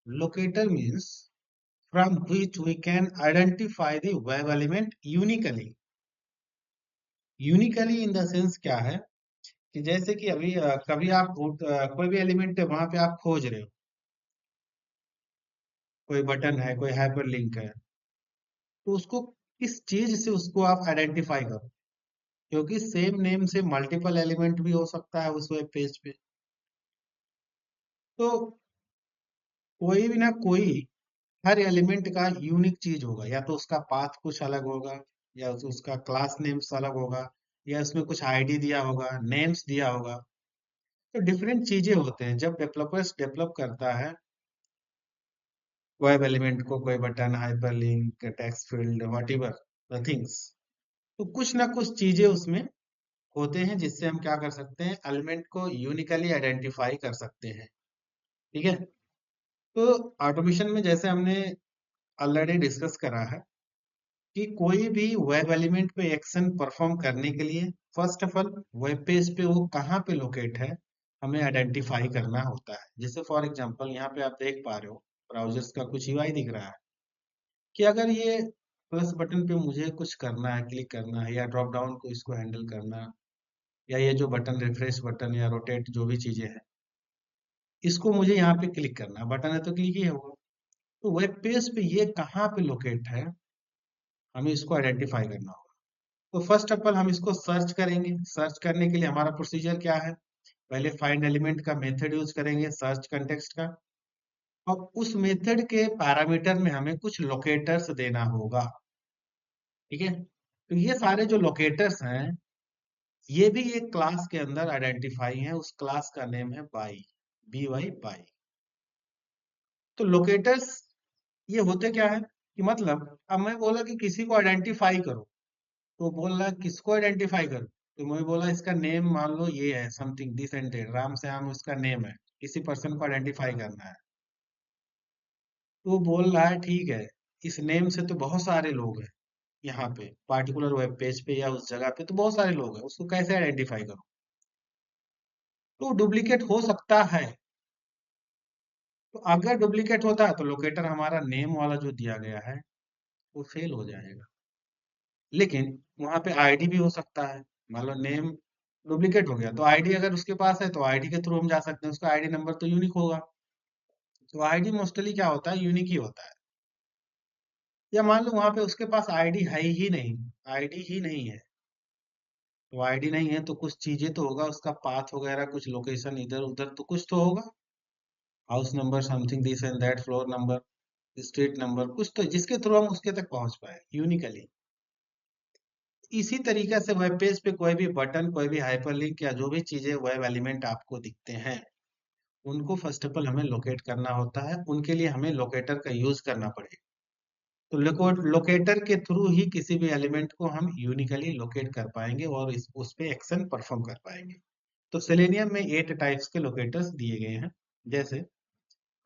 Locator means from which we can identify the web element uniquely. Uniquely in the sense क्या है कि जैसे कि अभी कभी आप कोई भी एलिमेंट है वहां पे आप खोज रहे हो, कोई बटन है, कोई हाइपर लिंक है, तो उसको किस चीज से उसको आप आइडेंटिफाई करो, क्योंकि सेम नेम से मल्टीपल एलिमेंट भी हो सकता है उस वेब पेज पे। तो कोई भी ना कोई, हर एलिमेंट का यूनिक चीज होगा, या तो उसका पाथ कुछ अलग होगा, या उसका क्लास नेम्स अलग होगा, या उसमें कुछ आईडी दिया होगा, नेम्स दिया होगा। तो डिफरेंट चीजें होते हैं जब डेवलपर्स डेवलप करता है वेब एलिमेंट को, कोई button, hyperlink, text field, whatever the things. तो कुछ ना कुछ चीजें उसमें होते हैं जिससे हम क्या कर सकते हैं, एलिमेंट को यूनिकली आइडेंटिफाई कर सकते हैं। ठीक है। तो ऑटोमेशन में जैसे हमने ऑलरेडी डिस्कस करा है कि कोई भी वेब एलिमेंट पे एक्शन परफॉर्म करने के लिए first of all web page पे वो कहाँ पे लोकेट है हमें आइडेंटिफाई करना होता है। जैसे फॉर एग्जांपल यहाँ पे आप देख पा रहे हो ब्राउजर्स का कुछ यूआई दिख रहा है कि अगर ये प्लस बटन पे मुझे कुछ करना है, क्लिक करना है, या ड्रॉप डाउन को इसको हैंडल करना, या ये जो बटन रिफ्रेश बटन या रोटेट जो भी चीजें हैं, इसको मुझे यहाँ पे क्लिक करना है, बटन है तो क्लिक ही होगा। तो वेब पेज पे ये कहाँ पे लोकेट है हमें इसको आइडेंटिफाई करना होगा। तो फर्स्ट ऑफ ऑल हम इसको सर्च करेंगे। सर्च करने के लिए हमारा प्रोसीजर क्या है, पहले फाइंड एलिमेंट का मेथड यूज करेंगे सर्च कंटेक्स्ट का, और उस मेथड के पैरामीटर में हमें कुछ लोकेटर्स देना होगा। ठीक है। तो ये सारे जो लोकेटर्स हैं ये भी एक क्लास के अंदर आइडेंटिफाई हैं, उस क्लास का नेम है बाई, बी वाई बाई। तो लोकेटर्स ये होते क्या है कि मतलब अब मैं बोला कि किसी को आइडेंटिफाई करो, तो बोल रहा है किसको आइडेंटिफाई करो, तो मैं बोला इसका नेम मान लो ये है something this and that, Ram Shyam उसका नेम है, किसी पर्सन को आइडेंटिफाई करना है। तो वो बोल रहा है ठीक है, इस नेम से तो बहुत सारे लोग हैं यहाँ पे पार्टिकुलर वेब पेज पे या उस जगह पे, तो बहुत सारे लोग हैं, उसको कैसे आइडेंटिफाई करो। तो डुप्लीकेट हो सकता है। तो अगर डुप्लीकेट होता है तो लोकेटर हमारा नेम वाला जो दिया गया है वो फेल हो जाएगा। लेकिन वहां पे आईडी भी हो सकता है, मान लो नेम डुप्लीकेट हो गया तो आईडी अगर उसके पास है तो आईडी के थ्रू हम जा सकते हैं, उसका आईडी नंबर तो यूनिक होगा। तो आईडी मोस्टली क्या होता है, यूनिक ही होता है। या मान लो वहां पे उसके पास आईडी है ही नहीं, आईडी ही नहीं है, तो आईडी नहीं है तो कुछ चीजें तो होगा, उसका पाथ वगैरह कुछ लोकेशन इधर उधर तो कुछ तो होगा, house number something this and that, floor number, street number, कुछ तो जिसके थ्रू हम उसके तक पहुंच पाए यूनिकली। इसी तरीके से वेब पेज पे कोई भी बटन, कोई भी हाइपरलिंक या जो भी चीजें वेब एलिमेंट आपको दिखते हैं उनको फर्स्ट ऑफ ऑल हमें लोकेट करना होता है, उनके लिए हमें लोकेटर का यूज करना पड़ेगा। तो लोकेटर के थ्रू ही किसी भी एलिमेंट को हम यूनिकली लोकेट कर पाएंगे और उस पे एक्शन परफॉर्म कर पाएंगे। तो सेलेनियम में 8 टाइप्स के लोकेटर्स दिए गए हैं, जैसे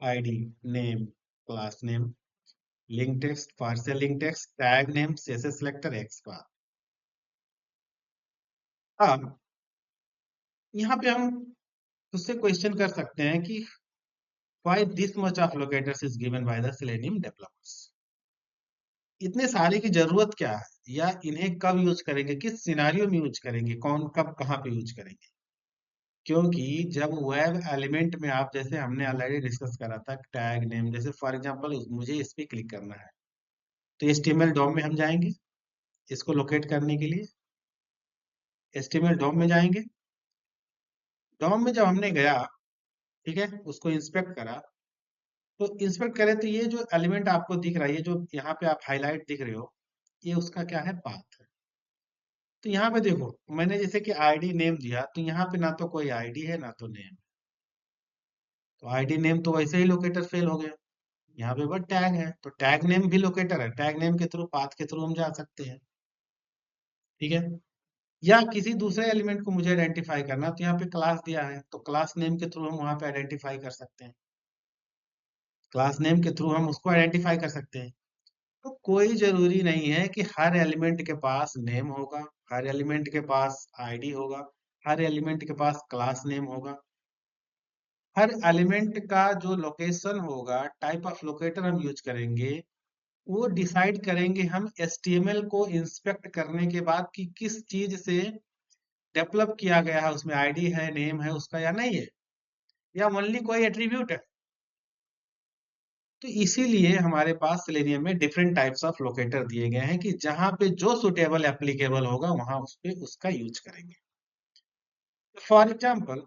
ID, name, class name, link text, partial link text, tag name, CSS selector, XPath. अब यहाँ पे हम उससे क्वेश्चन कर सकते हैं कि why this much of locators is given by the selenium developers। इतने सारे की जरूरत क्या है, या इन्हें कब यूज करेंगे, किस सिनारियो में यूज करेंगे, कौन कब कहाँ पे यूज करेंगे। क्योंकि जब वेब एलिमेंट में आप, जैसे हमने ऑलरेडी डिस्कस करा था टैग नेम, जैसे फॉर एग्जांपल मुझे इस पे क्लिक करना है तो HTML डॉम में हम जाएंगे इसको लोकेट करने के लिए। HTML डॉम में जाएंगे, डॉम में जब हमने गया, ठीक है, उसको इंस्पेक्ट करा, तो इंस्पेक्ट करें तो ये जो एलिमेंट आपको दिख रहा है, ये जो यहाँ पे आप हाईलाइट दिख रहे हो, ये उसका क्या है, पाथ है। तो यहाँ पे देखो मैंने जैसे कि आईडी नेम दिया, तो यहाँ पे ना तो कोई आईडी है ना तो नेम, तो आईडी नेम तो वैसे ही लोकेटर फेल हो गया। यहाँ पे बस टैग है, तो टैग नेम भी लोकेटर है, टैग नेम के थ्रू, पाथ के थ्रू हम जा सकते हैं। ठीक है। या किसी दूसरे एलिमेंट को मुझे आइडेंटिफाई करना, तो यहाँ पे क्लास दिया है तो क्लास नेम के थ्रू हम वहां पे आइडेंटिफाई कर सकते हैं, क्लास नेम के थ्रू हम उसको आइडेंटिफाई कर सकते हैं। तो कोई जरूरी नहीं है कि हर एलिमेंट के पास नेम होगा, हर एलिमेंट के पास आईडी होगा, हर एलिमेंट के पास क्लास नेम होगा। हर एलिमेंट का जो लोकेशन होगा, टाइप ऑफ लोकेटर हम यूज करेंगे, वो डिसाइड करेंगे हम एचटीएमएल को इंस्पेक्ट करने के बाद कि किस चीज से डेवलप किया गया है, उसमें आईडी है, नेम है उसका या नहीं है, या ओनली कोई एट्रीब्यूट है। तो इसीलिए हमारे पास सेलेनियम में डिफरेंट टाइप्स ऑफ लोकेटर दिए गए हैं कि जहां पे जो सुटेबल एप्लीकेबल होगा वहां उस पे उसका यूज करेंगे। फॉर एग्जाम्पल,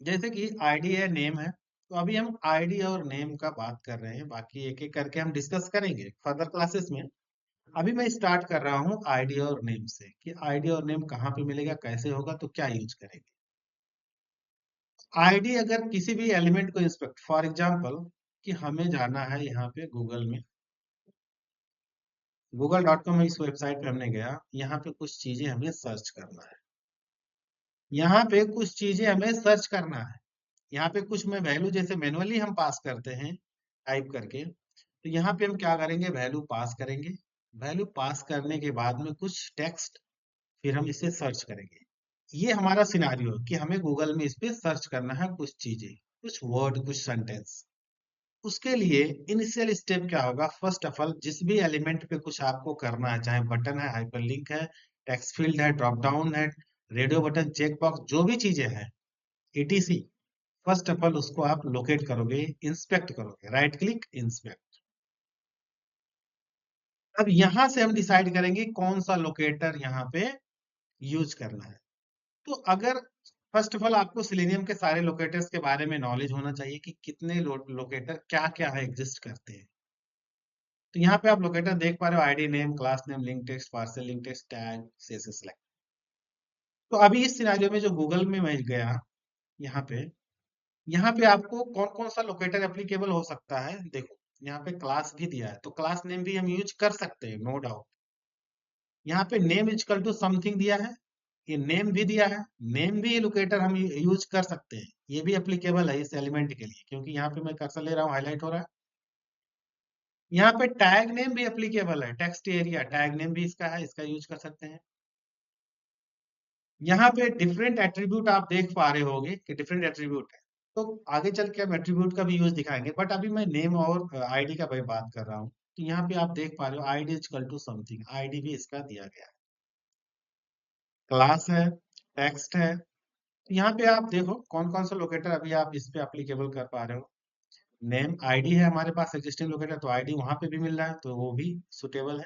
जैसे कि आईडी है, नेम है, तो अभी हम आईडी और नेम का बात कर रहे हैं, बाकी एक एक करके हम डिस्कस करेंगे फर्दर क्लासेस में। अभी मैं स्टार्ट कर रहा हूँ आईडी और नेम से कि आईडी और नेम कहाँ पे मिलेगा, कैसे होगा, तो क्या यूज करेंगे। आईडी अगर किसी भी एलिमेंट को इंस्पेक्ट, फॉर एग्जांपल कि हमें जाना है यहाँ पे गूगल में, google.com इस वेबसाइट पे हमने गया, यहाँ पे कुछ चीजें हमें सर्च करना है, यहाँ पे कुछ चीजें हमें सर्च करना है, यहाँ पे कुछ में वैल्यू जैसे मैनुअली हम पास करते हैं टाइप करके, तो यहाँ पे हम क्या करेंगे, वैल्यू पास करेंगे। वैल्यू पास करने के बाद में कुछ टेक्स्ट, फिर हम इसे सर्च करेंगे। ये हमारा सिनारियो है कि हमें गूगल में इस पे सर्च करना है कुछ चीजें, कुछ वर्ड, कुछ सेंटेंस। उसके लिए इनिशियल स्टेप क्या होगा, फर्स्ट ऑफ ऑल जिस भी एलिमेंट पे कुछ आपको करना है, चाहे बटन है, हाइपरलिंक है, टेक्स्ट फील्ड है, ड्रॉप डाउन है, रेडियो बटन, चेक बॉक्स, जो भी चीजें हैं, ईटीसी, फर्स्ट ऑफ ऑल उसको आप लोकेट करोगे, इंस्पेक्ट करोगे, राइट क्लिक इंस्पेक्ट। अब यहां से हम डिसाइड करेंगे कौन सा लोकेटर यहाँ पे यूज करना है। तो अगर फर्स्ट ऑफ ऑल आपको सिलेनियम के सारे लोकेटर्स के बारे में नॉलेज होना चाहिए कि कितने लोकेटर क्या क्या है, एग्जिस्ट करते हैं। तो यहाँ पे आप लोकेटर देख पा रहे हो, ID, name, class name, link text, parcel link text, tag, CSS select. तो अभी इस सिनारियो में जो गूगल में मैं गया, यहाँ पे आपको कौन कौन सा लोकेटर एप्लीकेबल हो सकता है, देखो यहाँ पे क्लास भी दिया है, तो क्लास नेम भी हम यूज कर सकते हैं, नो डाउट। यहाँ पे नेम इजकल टू समथिंग दिया है, ये नेम भी दिया है, नेम भी लोकेटर हम यूज कर सकते हैं, ये भी एप्लीकेबल है इस एलिमेंट के लिए, क्योंकि यहाँ पे मैं कर्सर ले रहा हूँ, हाईलाइट हो रहा है। यहाँ पे टैग नेम भी एप्लीकेबल है, टेक्स्ट एरिया टैग नेम भी इसका है, इसका यूज कर सकते हैं। यहाँ पे डिफरेंट एट्रीब्यूट आप देख पा रहे होगे कि डिफरेंट एट्रीब्यूट है, तो आगे चल के हम एट्रीब्यूट का भी यूज दिखाएंगे, बट अभी मैं नेम और आईडी का भाई बात कर रहा हूँ। तो यहाँ पे आप देख पा रहे हो ID equal to something, ID भी इसका दिया गया है, क्लास है, टेक्स्ट है। तो यहाँ पे आप देखो कौन कौन सा लोकेटर अभी आप इस पे एप्लीकेबल कर पा रहे हो। नेम, आईडी है हमारे पास एग्जिस्टिंग लोकेटर, तो आईडी वहां पे भी मिल रहा है, तो वो भी सुटेबल है।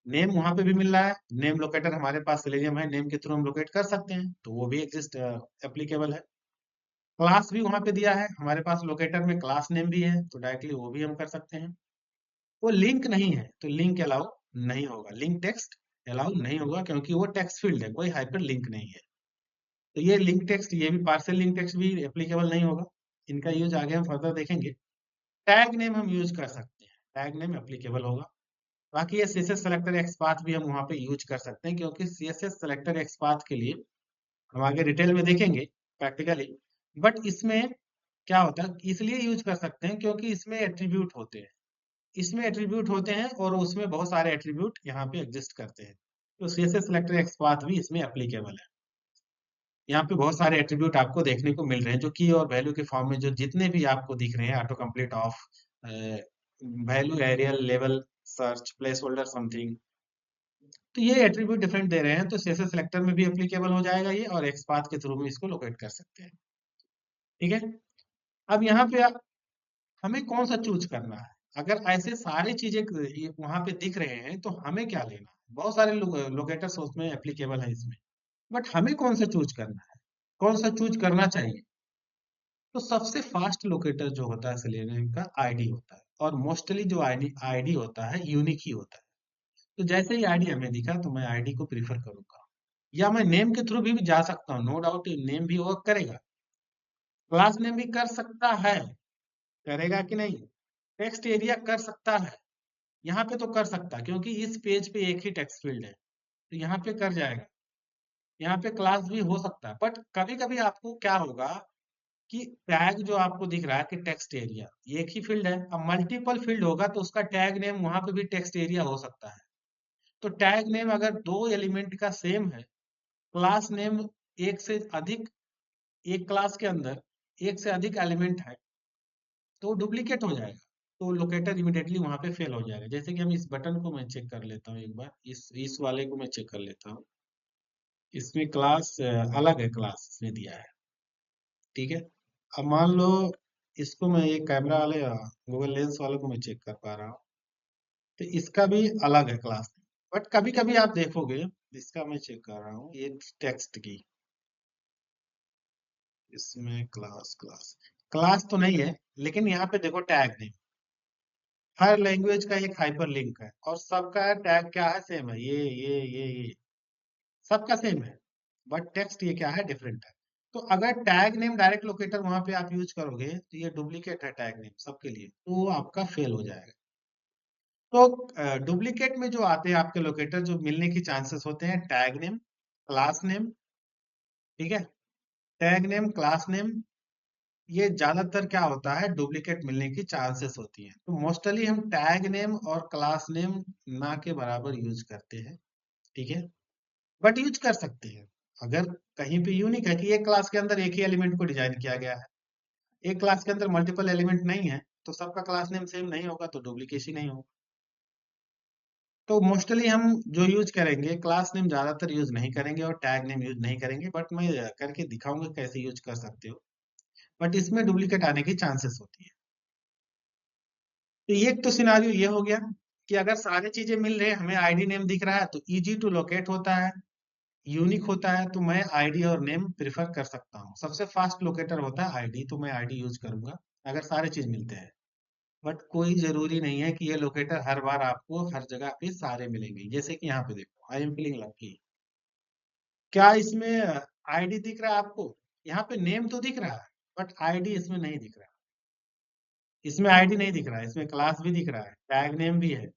नेम वहां पे भी मिल रहा है, नेम लोकेटर हमारे पास सेलेनियम है, नेम के थ्रू हम लोकेट कर सकते हैं, तो वो भी एग्जिस्ट एप्लीकेबल है। क्लास भी वहां पे दिया है हमारे पास, लोकेटर में क्लास नेम भी है, तो डायरेक्टली वो भी हम कर सकते हैं। वो लिंक नहीं है तो लिंक अलाउ नहीं होगा, लिंक टेक्स्ट अलाउ नहीं होगा, क्योंकि वो टेक्स्ट फील्ड है, कोई हाइपर लिंक नहीं है। तो ये लिंक टेक्स्ट, ये भी पार्सल लिंक टेक्स्ट भी एप्लीकेबल नहीं होगा, इनका यूज आगे हम फर्दर देखेंगे। टैग नेम हम यूज कर सकते हैं, टैग नेम एप्लीकेबल होगा। बाकी ये सीएसएस सेलेक्टर एक्सपाथ भी हम वहां पे यूज कर सकते हैं, क्योंकि सीएसएस सेलेक्टर एक्सपाथ के लिए हम आगे डिटेल में देखेंगे प्रैक्टिकली। बट इसमें क्या होता है, इसलिए यूज कर सकते हैं क्योंकि इसमें एट्रीब्यूट होते हैं, इसमें एट्रीब्यूट होते हैं और उसमें बहुत सारे एट्रीब्यूट यहाँ पे एग्जिस्ट करते हैं, तो सीएसएस सेलेक्टर एक्सपाथ भी इसमें एप्लीकेबल है। यहाँ पे बहुत सारे एट्रीब्यूट आपको देखने को मिल रहे हैं, जो की और वैल्यू के फॉर्म में जो जितने भी आपको दिख रहे हैं, auto complete off, value, aria, लेवल, सर्च, प्लेस होल्डर, समथिंग, तो ये एट्रीब्यूट डिफरेंट दे रहे हैं, तो सीएसएस सेलेक्टर में भी एप्लीकेबल हो जाएगा ये, और एक्सपाथ के थ्रू में इसको लोकेट कर सकते हैं। ठीक है, अब यहाँ पे हमें कौन सा चूज करना है, अगर ऐसे सारी चीजें वहां पे दिख रहे हैं तो हमें क्या लेना है, बहुत सारे लोकेटर्स उसमें एप्लीकेबल है इसमें, बट हमें कौन सा चूज करना है, कौन सा चूज करना चाहिए। तो सबसे फास्ट लोकेटर जो होता है सेलेनियम का, आईडी होता है, और मोस्टली जो आईडी आईडी होता है यूनिक ही होता है। तो जैसे ही आईडी हमें दिखा तो मैं आईडी को प्रीफर करूंगा, या मैं नेम के थ्रू भी जा सकता हूँ, नो डाउट नेम भी वर्क करेगा, क्लास नेम भी कर सकता है, करेगा कि नहीं, टेक्स्ट एरिया कर सकता है, यहाँ पे तो कर सकता है क्योंकि इस पेज पे एक ही टेक्स्ट फील्ड है, तो यहाँ पे कर जाएगा। यहाँ पे क्लास भी हो सकता है, बट कभी कभी आपको क्या होगा कि टैग जो आपको दिख रहा है कि टेक्स्ट एरिया, एक ही फील्ड है, अब मल्टीपल फील्ड होगा तो उसका टैग नेम वहां पे भी टेक्स्ट एरिया हो सकता है। तो टैग नेम अगर दो एलिमेंट का सेम है, क्लास नेम एक से अधिक, एक क्लास के अंदर एक से अधिक एलिमेंट है तो डुप्लीकेट हो जाएगा, तो लोकेटर इमिडिएटली वहां पे फेल हो जाएगा। जैसे कि हम इस बटन को मैं चेक कर लेता हूँ एक बार, इस वाले को मैं चेक कर लेता हूँ। इसमें क्लास अलग है, क्लास इसमें दिया है, ठीक है। अब मान लो इसको मैं ये कैमरा वाले गूगल लेंस वाले को मैं चेक कर पा रहा हूँ, तो इसका भी अलग है क्लास। बट कभी कभी आप देखोगे, इसका मैं चेक कर रहा हूँ, ये टेक्स्ट की, इसमें क्लास क्लास क्लास तो नहीं है, लेकिन यहाँ पे देखो टैग नेम, हर लैंग्वेज का एक हाइपर लिंक है और सबका टैग क्या है, सेम है, ये सबका सेम है। बट टेक्स्ट ये क्या है, डिफरेंट है। तो अगर टैग नेम डायरेक्ट लोकेटर वहां पे आप यूज करोगे तो ये डुप्लीकेट है टैग नेम सबके लिए, तो वो आपका फेल हो जाएगा। तो डुप्लीकेट में जो आते हैं आपके लोकेटर, जो मिलने की चांसेस होते हैं, टैग नेम, क्लास नेम, ठीक है। टैग नेम, क्लास नेम, ये ज्यादातर क्या होता है, डुप्लीकेट मिलने की चांसेस होती हैं। तो मोस्टली हम टैग नेम और क्लास नेम ना के बराबर यूज करते हैं, ठीक है। बट यूज कर सकते हैं अगर कहीं पे यूनिक है कि एक क्लास के अंदर एक ही एलिमेंट को डिजाइन किया गया है, एक क्लास के अंदर मल्टीपल एलिमेंट नहीं है, तो सबका क्लास नेम सेम नहीं होगा, तो डुप्लीकेशन नहीं होगा। तो मोस्टली हम जो यूज करेंगे, क्लास नेम ज्यादातर यूज नहीं करेंगे और टैग नेम यूज नहीं करेंगे, बट मैं करके दिखाऊंगा कैसे यूज कर सकते हो। बट इसमें डुप्लीकेट आने की चांसेस होती है। तो ये एक तो सिनारियो ये हो गया कि अगर सारी चीजें मिल रही है, हमें आईडी नेम दिख रहा है, तो इजी टू लोकेट होता है, यूनिक होता है, तो मैं आईडी और नेम प्रिफर कर सकता हूँ। सबसे फास्ट लोकेटर होता है आईडी, तो मैं आईडी यूज करूंगा अगर सारे चीज मिलते हैं। बट कोई जरूरी नहीं है कि ये लोकेटर हर बार आपको हर जगह पे सारे मिलेंगे। जैसे कि यहाँ पे देखो, आई एम फीलिंग लकी, क्या इसमें आईडी दिख रहा है आपको? यहाँ पे नेम तो दिख रहा है, बट आईडी इसमें नहीं दिख रहा। इसमें आईडी नहीं दिख रहा है, इसमें क्लास भी दिख रहा है, टैग नेम भी है,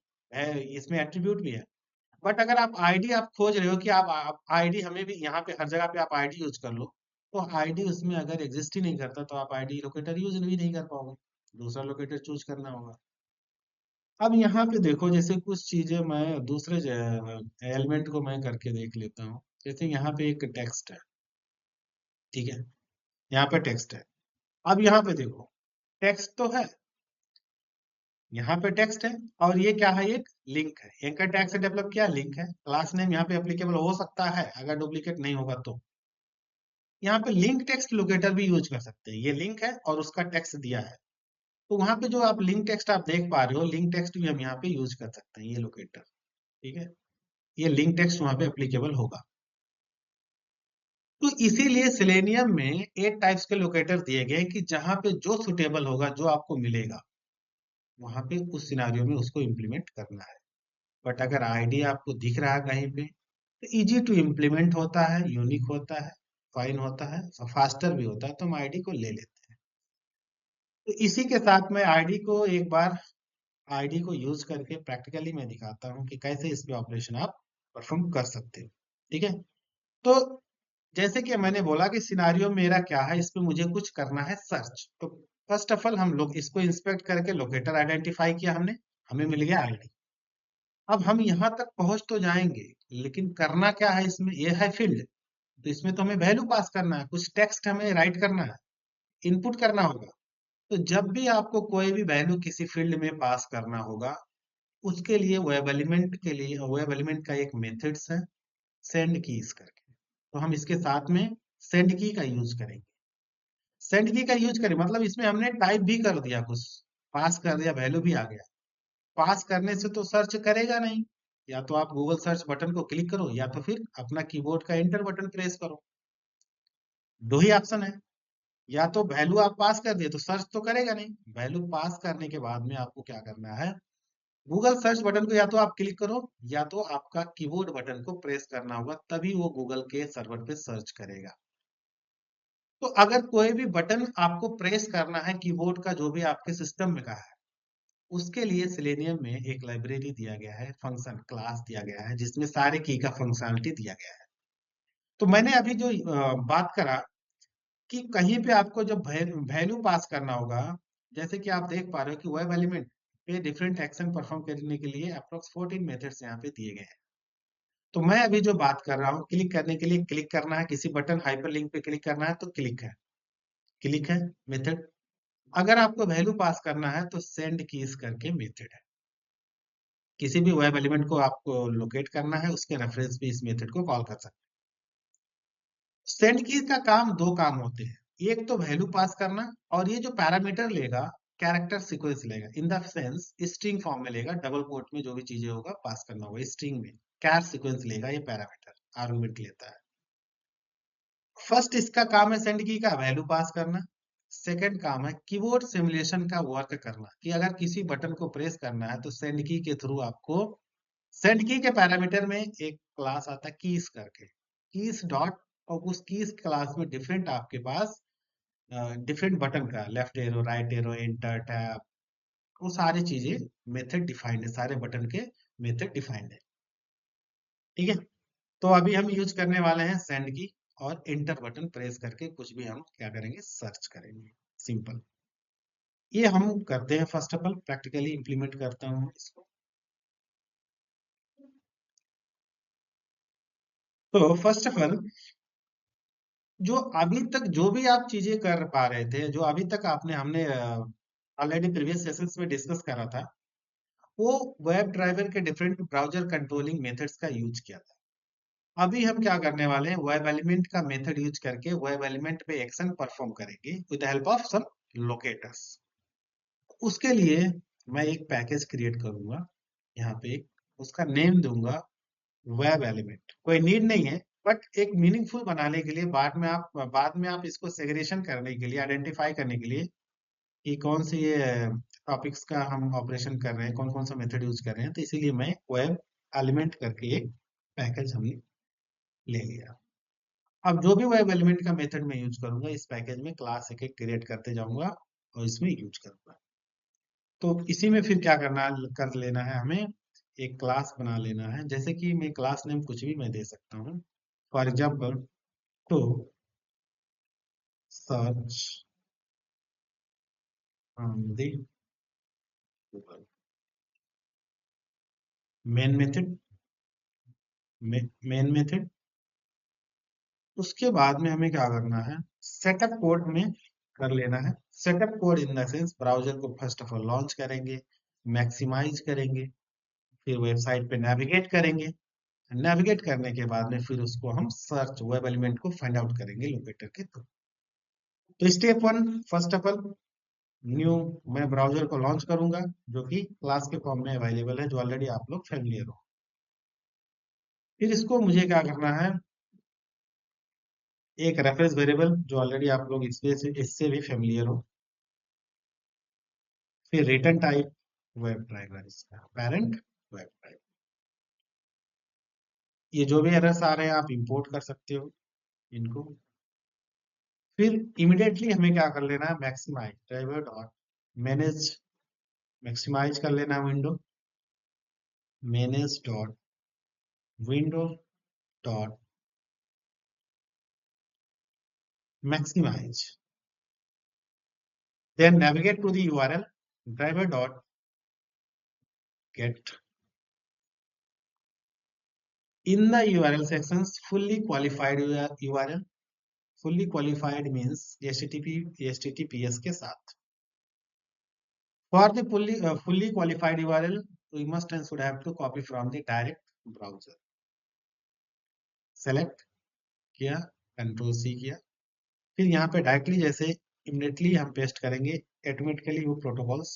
इसमें एट्रीब्यूट भी है। बट अगर आप आईडी आप खोज रहे हो कि आप आईडी, हमें भी यहाँ पे हर जगह पे आप आईडी यूज कर लो, तो आईडी उसमें अगर एग्जिस्ट ही नहीं करता तो आप आईडी लोकेटर यूज भी नहीं कर पाओगे, दूसरा लोकेटर चूज करना होगा। अब यहाँ पे देखो, जैसे कुछ चीजें मैं दूसरे एलिमेंट को मैं करके देख लेता हूँ। जैसे यहाँ पे एक टेक्स्ट है, ठीक है, यहाँ पे टेक्स्ट है। अब यहाँ पे देखो, टेक्स्ट तो है, यहाँ पे टेक्स्ट है, और ये क्या है, एक लिंक है। एंकर टैग से डेवलप किया लिंक है। क्लास नेम यहाँ पे एप्लीकेबल हो सकता है अगर डुप्लीकेट नहीं होगा तो। यहाँ पे लिंक टेक्स्ट लोकेटर भी यूज कर सकते हैं, ये लिंक है और उसका टेक्स्ट दिया है, तो वहां पे जो आप लिंक टेक्स्ट आप देख पा रहे हो, लिंक टेक्स्ट भी हम यहाँ पे यूज कर सकते हैं, ये लोकेटर, ठीक है। ये लिंक टेक्स्ट वहां पे एप्लीकेबल होगा। तो इसीलिए सेलेनियम में 8 टाइप्स के लोकेटर दिए गए कि जहां पे जो सुटेबल होगा, जो आपको मिलेगा, वहां पे उस सिनारियो में उसको इम्प्लीमेंट करना है। बट अगर आईडी आपको दिख रहा है कहीं पे, तो इजी टू इम्प्लीमेंट होता है, यूनिक होता है, फाइन होता है, फास्टर भी होता है, तो हम आईडी को ले लेते हैं। तो इसी के साथ मैं आईडी को एक बार, आईडी को यूज करके प्रैक्टिकली मैं दिखाता हूँ कि कैसे इस पे ऑपरेशन आप परफॉर्म कर सकते हो, ठीक है। तो जैसे कि मैंने बोला कि सिनारियो मेरा क्या है, इस पे मुझे कुछ करना है सर्च। तो फर्स्ट ऑफ ऑल हम लोग इसको इंस्पेक्ट करके लोकेटर आइडेंटिफाई किया हमने, हमें मिल गया आईडी। अब हम यहाँ तक पहुंच तो जाएंगे, लेकिन करना क्या है इसमें, ये है फील्ड, तो इसमें तो हमें वैल्यू पास करना है, कुछ टेक्स्ट हमें राइट करना है, इनपुट करना होगा। तो जब भी आपको कोई भी वैल्यू किसी फील्ड में पास करना होगा, उसके लिए वेब एलिमेंट के लिए, वेब एलिमेंट का एक मेथड्स है, सेंड कीज करके। तो हम इसके साथ में सेंड की का यूज करेंगे। सेंड की का यूज करें मतलब इसमें हमने टाइप भी कर दिया, कुछ पास कर दिया, वैल्यू भी आ गया। पास करने से तो सर्च करेगा नहीं, या तो आप गूगल सर्च बटन को क्लिक करो, या तो फिर अपना कीबोर्ड का एंटर बटन प्रेस करो, दो ही ऑप्शन है। या तो वैल्यू आप पास कर दिए तो सर्च तो करेगा नहीं, वैल्यू पास करने के बाद में आपको क्या करना है, गूगल सर्च बटन को या तो आप क्लिक करो, या तो आपका कीबोर्ड बटन को प्रेस करना होगा, तभी वो गूगल के सर्वर पे सर्च करेगा। तो अगर कोई भी बटन आपको प्रेस करना है कीबोर्ड का, जो भी आपके सिस्टम में का है, उसके लिए सेलेनियम में एक लाइब्रेरी दिया गया है, फंक्शन क्लास दिया गया है, जिसमें सारे की का फंक्शनलिटी दिया गया है। तो मैंने अभी जो बात करा कि कहीं पे आपको जब वैल्यू पास करना होगा, जैसे कि आप देख पा रहे हो कि वेब एलिमेंट पे डिफरेंट एक्शन परफॉर्म करने के लिए अप्रोक्स 14 मेथड्स यहाँ पे दिए गए हैं। तो मैं अभी जो बात कर रहा हूँ, क्लिक करने के लिए क्लिक करना है, किसी बटन हाइपरलिंक पे क्लिक करना है तो क्लिक है, क्लिक है मेथड। अगर आपको वैल्यू पास करना है तो सेंड कीज करके मेथड है। किसी भी वेब एलिमेंट को आपको लोकेट करना है, उसके रेफरेंस पे इस मेथड को कॉल कर सकते हैं। सेंड कीज का काम दो काम होते हैं, एक तो वैल्यू पास करना, और ये जो पैरामीटर लेगा कैरेक्टर सीक्वेंस लेगा, in the sense string form में लेगा, डबल कोट में जो भी चीजें होगा पास करना होगा स्ट्रिंग में, कैर सीक्वेंस लेगा, ये पैरामीटर आर्गुमेंट लेता है। फर्स्ट इसका काम है सेंड की का वैल्यू पास करना। सेकंड काम है कीबोर्ड सिमुलेशन का वर्क करना, कि अगर किसी बटन को प्रेस करना है तो सेंड की के थ्रू आपको, सेंड की के पैरामीटर में एक क्लास आता है कीज करके, कीज डॉट, और उस कीज क्लास में डिफरेंट आपके पास डिफरेंट बटन का left arrow, right arrow, enter, tab, वो सारी चीजें मेथड डिफाइंड है, सारे बटन के मेथड डिफाइंड है। ठीक है, तो अभी हम यूज करने वाले हैं सेंड की, और इंटर बटन प्रेस करके कुछ भी हम क्या करेंगे, सर्च करेंगे। सिंपल, ये हम करते हैं। First of all practically implement करता हूँ इसको। तो फर्स्ट ऑफ ऑल, जो अभी तक जो भी आप चीजें कर पा रहे थे, जो अभी तक आपने हमने ऑलरेडी प्रीवियस सेशंस में डिस्कस करा था, वो वेब ड्राइवर के डिफरेंट ब्राउजर कंट्रोलिंग मेथड्स का यूज किया था। अभी हम क्या करने वाले हैं, वेब एलिमेंट का मेथड यूज करके वेब एलिमेंट पे एक्शन परफॉर्म करेंगे with the help of some locators. उसके लिए मैं एक पैकेज क्रिएट करूंगा, यहाँ पे उसका नेम दूंगा वेब एलिमेंट। कोई नीड नहीं है, बट एक मीनिंगफुल बनाने के लिए, बाद में आप इसको सेग्रेगेशन करने के लिए, आइडेंटिफाई करने के लिए कि कौन से ये टॉपिक्स का हम ऑपरेशन कर रहे हैं, कौन कौन सा मेथड यूज कर रहे हैं, तो इसीलिए मैं वेब एलिमेंट करके एक पैकेज हमने ले लिया। अब जो भी वेब एलिमेंट का मेथड मैं यूज करूंगा, इस पैकेज में क्लास एक एक क्रिएट करते जाऊंगा और इसमें यूज करूंगा। तो इसी में फिर क्या करना, कर लेना है हमें, एक क्लास बना लेना है। जैसे कि मैं क्लास नेम कुछ भी मैं दे सकता हूँ, for example to search on the Google, main method, main method. उसके बाद में हमें क्या करना है, सेटअप कोड में कर लेना है। Setup code in the sense browser को फर्स्ट ऑफ ऑल लॉन्च करेंगे, मैक्सिमाइज करेंगे, फिर वेबसाइट पे नेविगेट करेंगे। नेविगेट करने के बाद में फिर उसको हम सर्च वेब एलिमेंट को फाइंड आउट करेंगे लोकेटर के थ्रू। तो step one, first of all new, मैं ब्राउजर को लॉन्च करूंगा, जो कि क्लास के फॉर्म में अवेलेबल है, जो ऑलरेडी आप लोग फेमिलियर हो। फिर इसको मुझे क्या करना है, एक रेफरेंस वेरिएबल, जो ऑलरेडी आप लोग इससे भी फेमिलियर हो। फिर रिटर्न टाइप वेब ड्राइवर, इसका पेरेंट वेब ड्राइवर। ये जो भी एरर्स आ रहे हैं आप इंपोर्ट कर सकते हो इनको। फिर इमिडिएटली हमें क्या कर लेना है, maximise driver dot manage, maximise कर लेना है window, manage dot window dot maximise, then navigate to the URL driver dot get, in the URL sections fully qualified URL, fully qualified means HTTPS के साथ। For the fully qualified URL, we must and should have to copy from the direct browser। Select किया, control C किया, फिर यहाँ पे directly जैसे immediately हम paste करेंगे, ऑटोमेटिकली वो प्रोटोकॉल्स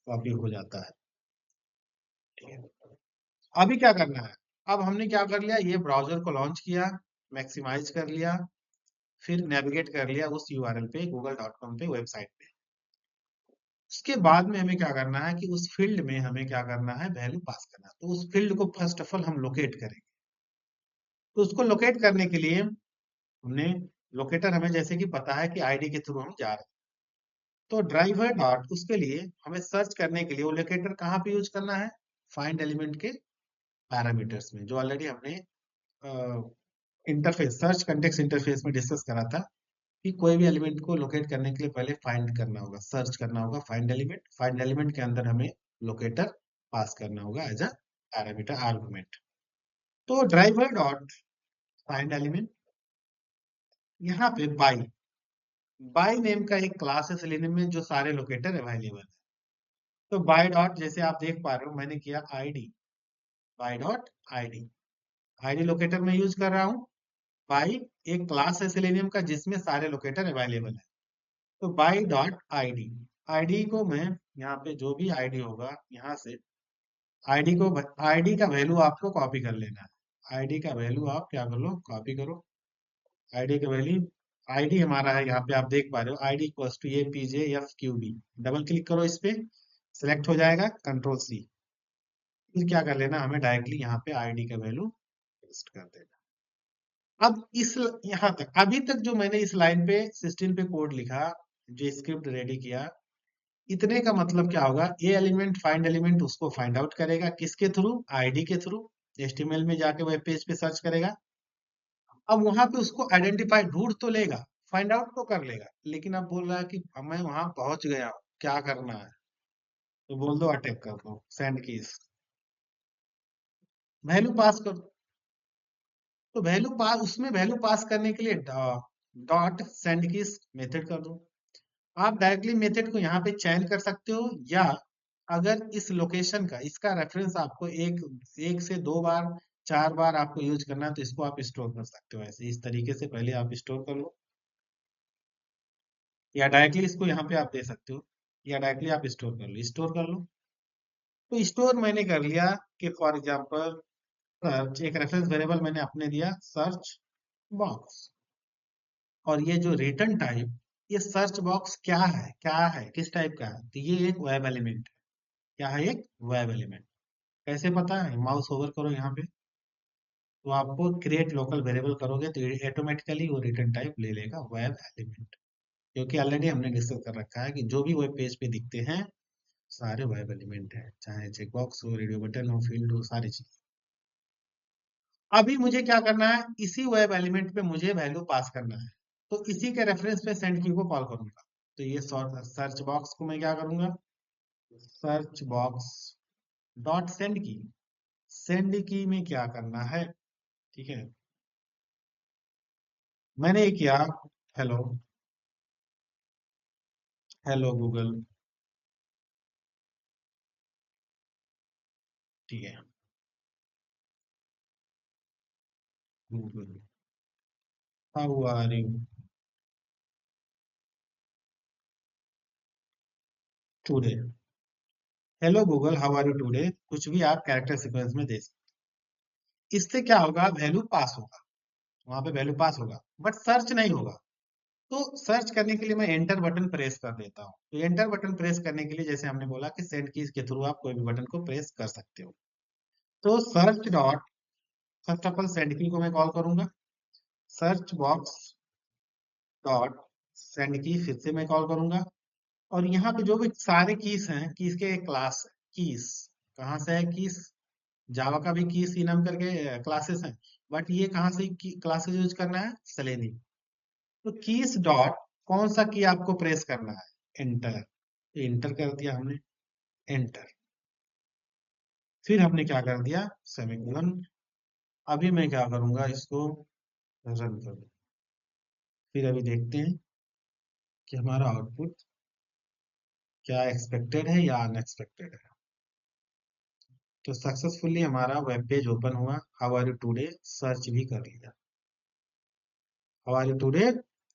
कॉपी हो जाता है। ठीक है, अभी क्या करना है, अब हमने क्या कर लिया, ये ब्राउजर को लॉन्च किया, मैक्सिमाइज कर लिया, फिर नेविगेट कर लिया उस यूआरएल पे, google.com पे, वेबसाइट पे। उसके बाद में हमें क्या करना है कि उस फील्ड में हमें क्या करना है, वैल्यू पास करना है। तो उस फील्ड को फर्स्ट ऑफ ऑल हम लोकेट करेंगे। तो उसको लोकेट करने के लिए हमने, लोकेटर हमें जैसे कि पता है कि आईडी के थ्रू हम जा रहे हैं, तो ड्राइवर डॉट, उसके लिए हमें सर्च करने के लिए वो लोकेटर कहाँ पे यूज करना है, फाइंड एलिमेंट के पैरामीटर्स में, जो ऑलरेडी हमने इंटरफेस, सर्च कंटेक्स्ट इंटरफेस में डिस्कस करा था, कि कोई भी एलिमेंट को लोकेट करने के लिए पहले फाइंड करना होगा, सर्च करना होगा, फाइंड एलिमेंट, फाइंड एलिमेंट के अंदर हमें लोकेटर पास करना होगा एज अ पैरामीटर आर्गुमेंट। तो ड्राइवर डॉट फाइंड एलिमेंट, यहाँ पे बाई, बाय नेम का एक क्लास है सेलेनियम में जो सारे लोकेटर अवेलेबल है। तो बाय डॉट जैसे आप देख पा रहे हो मैंने किया ID, by dot ID, ID locator में यूज कर रहा हूँ। बाई एक क्लास है सेलेनियम का जिसमें सारे लोकेटर अवेलेबल है। तो बाई डॉट आईडी, आईडी को मैं यहाँ पे जो भी आईडी होगा यहाँ से आईडी को, आईडी का वैल्यू आपको कॉपी कर लेना है। आईडी का वैल्यू आप क्या कर लो, कॉपी करो। आईडी का वैल्यू, आईडी हमारा है यहाँ पे आप देख पा रहे हो ID equals to A P J F Q B. Double click करो इस पे, सिलेक्ट हो जाएगा, कंट्रोल सी। फिर क्या कर लेना, हमें डायरेक्टली यहाँ पे आईडी का वैल्यू पेस्ट कर देना। अब इस यहाँ तक अभी तक जो मैंने इस लाइन पे 16 पे कोड लिखा, जो स्क्रिप्ट रेडी किया, इतने का मतलब क्या होगा, ए एलिमेंट फाइंड एलिमेंट उसको फाइंड आउट करेगा किसके थ्रू, आईडी के थ्रू। एचटीएमएल में जाके वेब पेज पे सर्च करेगा। अब वहां पे उसको आइडेंटिफाई ढूंढ तो लेगा, फाइंड आउट तो कर लेगा, लेकिन अब बोल रहा है कि मैं वहां पहुंच गया हूं, क्या करना है। तो बोल दो अटैक कर दो, सेंड कीज, वैल्यू पास कर दो। तो वैल्यू पास, उसमें वैल्यू पास करने के लिए डॉट सेंड कीज मेथड कर दो। आप डायरेक्टली मेथड को यहाँ पे चयन कर सकते हो, या अगर इस लोकेशन का, इसका रेफरेंस आपको एक से दो बार, चार बार आपको यूज करना है तो इसको आप स्टोर कर सकते हो ऐसे इस तरीके से, पहले आप स्टोर कर लो, या डायरेक्टली इसको यहाँ पे आप दे सकते हो, या डायरेक्टली आप स्टोर कर लो, स्टोर कर लो। तो स्टोर मैंने कर लिया कि फॉर एग्जाम्पल सर्च, एक रेफरेंस वेरिएबल मैंने अपने दिया सर्च बॉक्स, और ये जो रिटर्न टाइप, ये सर्च बॉक्स क्या है, किस टाइप का है, तो ये एक वेब एलिमेंट है। क्या है, एक वेब एलिमेंट। कैसे पता है, माउस ओवर करो यहाँ पे, तो आपको क्रिएट लोकल वेरिएबल करोगे तो ऑटोमेटिकली वो रिटर्न टाइप ले लेगा वेब एलिमेंट, क्योंकि ऑलरेडी हमने डिस्कस कर रखा है कि जो भी वेब पेज पे दिखते हैं सारे वेब एलिमेंट है, चाहे चेकबॉक्स हो, रेडियो बटन हो, फील्ड हो, सारी चीज। अभी मुझे क्या करना है, इसी वेब एलिमेंट पे मुझे वैल्यू पास करना है। तो इसी के रेफरेंस पे सेंड की को कॉल करूंगा। तो ये सर्च बॉक्स को मैं क्या करूंगा, सर्च बॉक्स डॉट सेंड की, सेंड की में क्या करना है, ठीक है। मैंने ये किया, हेलो, हेलो गूगल, ठीक है, Google how are you today, hello Google how are you today, कुछ भी आप कैरेक्टर सीक्वेंस में दे सकते हैं। इससे क्या होगा, वैल्यू पास होगा, वहां पे वैल्यू पास होगा, बट सर्च नहीं होगा। तो सर्च करने के लिए मैं एंटर बटन प्रेस कर देता हूँ। तो एंटर बटन प्रेस करने के लिए जैसे हमने बोला कि सेंड कीज के थ्रू आप कोई भी बटन को प्रेस कर सकते हो। तो search dot, first of all send की को मैं कॉल करूंगा, सर्च बॉक्स डॉट सेंड की फिर से मैं कॉल करूंगा, और यहाँ पे जो भी सारे कीज हैं, कीज के क्लास, कीज कहाँ से है, कीज जावा का भी कीज इनम करके क्लासेस हैं, बट ये कहाँ से क्लासेस यूज करना है, सेलेनी। तो कीज डॉट कौन सा की आपको प्रेस करना है, एंटर, एंटर कर दिया हमने, एंटर। फिर हमने क्या कर दिया, सेमीकोलन। अभी मैं क्या करूंगा, इसको रन कर दूं। फिर अभी देखते हैं कि हमारा आउटपुट क्या एक्सपेक्टेड है या अनएक्सपेक्टेड है। तो सक्सेसफुली हमारा वेब पेज ओपन हुआ, how are you today search भी कर लिया, हाउ आर यू टुडे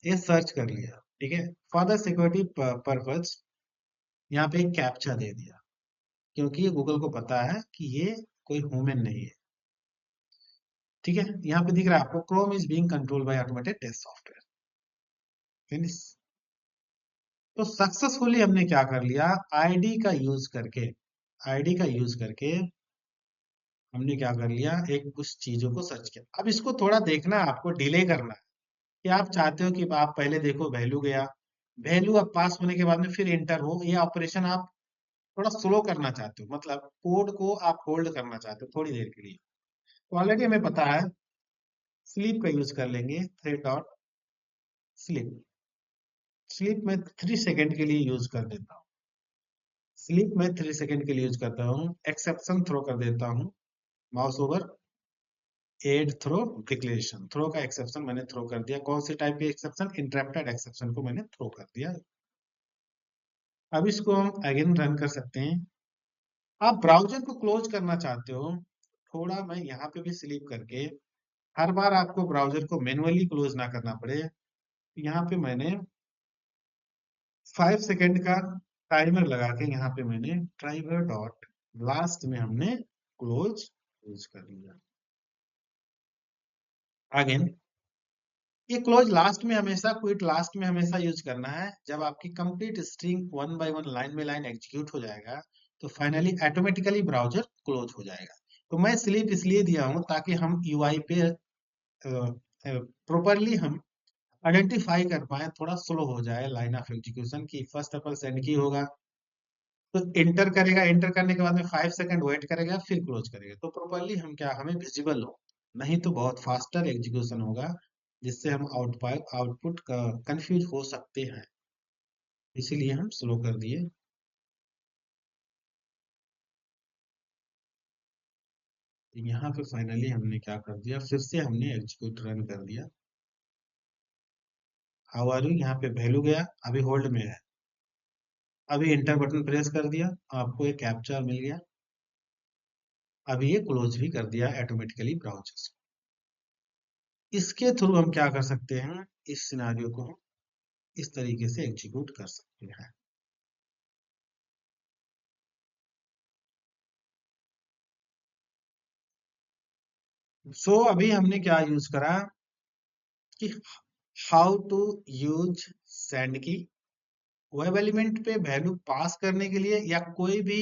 ये सर्च कर लिया, ठीक है। फॉर द सिक्योरिटी पर्पज यहाँ पे एक कैप्चा दे दिया, क्योंकि ये गूगल को पता है कि ये कोई ह्यूमन नहीं है, ठीक है। यहाँ पे दिख रहा है आपको, Chrome is being controlled by automated test software, finish. तो सक्सेसफुली हमने क्या कर लिया, आईडी का यूज करके, आईडी का यूज करके हमने क्या कर लिया, एक कुछ चीजों को सर्च किया। अब इसको थोड़ा देखना है, आपको डिले करना है, कि आप चाहते हो कि आप पहले देखो वैल्यू गया, वैल्यू अब पास होने के बाद में फिर इंटर हो, ये ऑपरेशन आप थोड़ा स्लो करना चाहते हो, मतलब कोड को आप होल्ड करना चाहते हो थोड़ी देर के लिए। तो ऑलरेडी हमें पता है, स्लीप का यूज कर लेंगे, थ्रेड डॉट स्लीप, स्लीप में 3 सेकेंड के लिए यूज कर देता हूँ, स्लीप में 3 सेकेंड के लिए यूज करता हूँ, एक्सेप्शन थ्रो कर देता हूँ, mouse over, add throw declaration, throw का एक्सेप्शन मैंने थ्रो कर दिया। कौन सी टाइप के एक्सेप्शन? इंटरप्टेड एक्सेप्शन को मैंने थ्रो कर दिया। अब इसको हम अगेन रन कर सकते हैं। आप ब्राउजर को क्लोज करना चाहते हो, थोड़ा मैं यहाँ पे भी स्लीप करके, हर बार आपको ब्राउजर को मैनुअली क्लोज ना करना पड़े, यहाँ पे मैंने 5 सेकेंड का टाइमर लगा के यहाँ पे मैंने ड्राइवर डॉट लास्ट में हमने क्लोज यूज कर लिया। अगेन ये क्लोज लास्ट में हमेशा, क्विट लास्ट में हमेशा यूज करना है। जब आपकी complete string one by one, line by line execute हो जाएगा, तो फाइनली ऑटोमेटिकली ब्राउजर क्लोज हो जाएगा। तो मैं स्लीप इसलिए दिया हूं ताकि हम यूआई पे प्रॉपरली हम आइडेंटिफाई कर पाए, थोड़ा स्लो हो जाए लाइन ऑफ एग्जीक्यूशन की। फर्स्ट ऑफ ऑल सेंड की होगा, तो एंटर करेगा, एंटर करने के बाद में 5 सेकंड वेट करेगा, फिर क्लोज करेगा। तो प्रॉपरली हम क्या, हमें विजिबल हो, नहीं तो बहुत फास्टर एग्जीक्यूशन होगा, जिससे हम आउटपुट कंफ्यूज हो सकते हैं, इसीलिए हम स्लो कर दिए। यहाँ पे फाइनली हमने क्या कर दिया, फिर से हमने एग्जीक्यूट रन कर दिया। हाउ आर यू, यहाँ पे वैल्यू गया, अभी होल्ड में है। अभी एंटर बटन प्रेस कर दिया, आपको एक कैप्चा मिल गया। अभी ये क्लोज भी कर दिया ऑटोमेटिकली ब्राउजर। इसके थ्रू हम क्या कर सकते हैं, इस सिनारियो को हम इस तरीके से एग्जीक्यूट कर सकते हैं। सो अभी हमने क्या यूज करा कि हाउ टू यूज सेंड की, वेब एलिमेंट पे वैल्यू पास करने के लिए, या कोई भी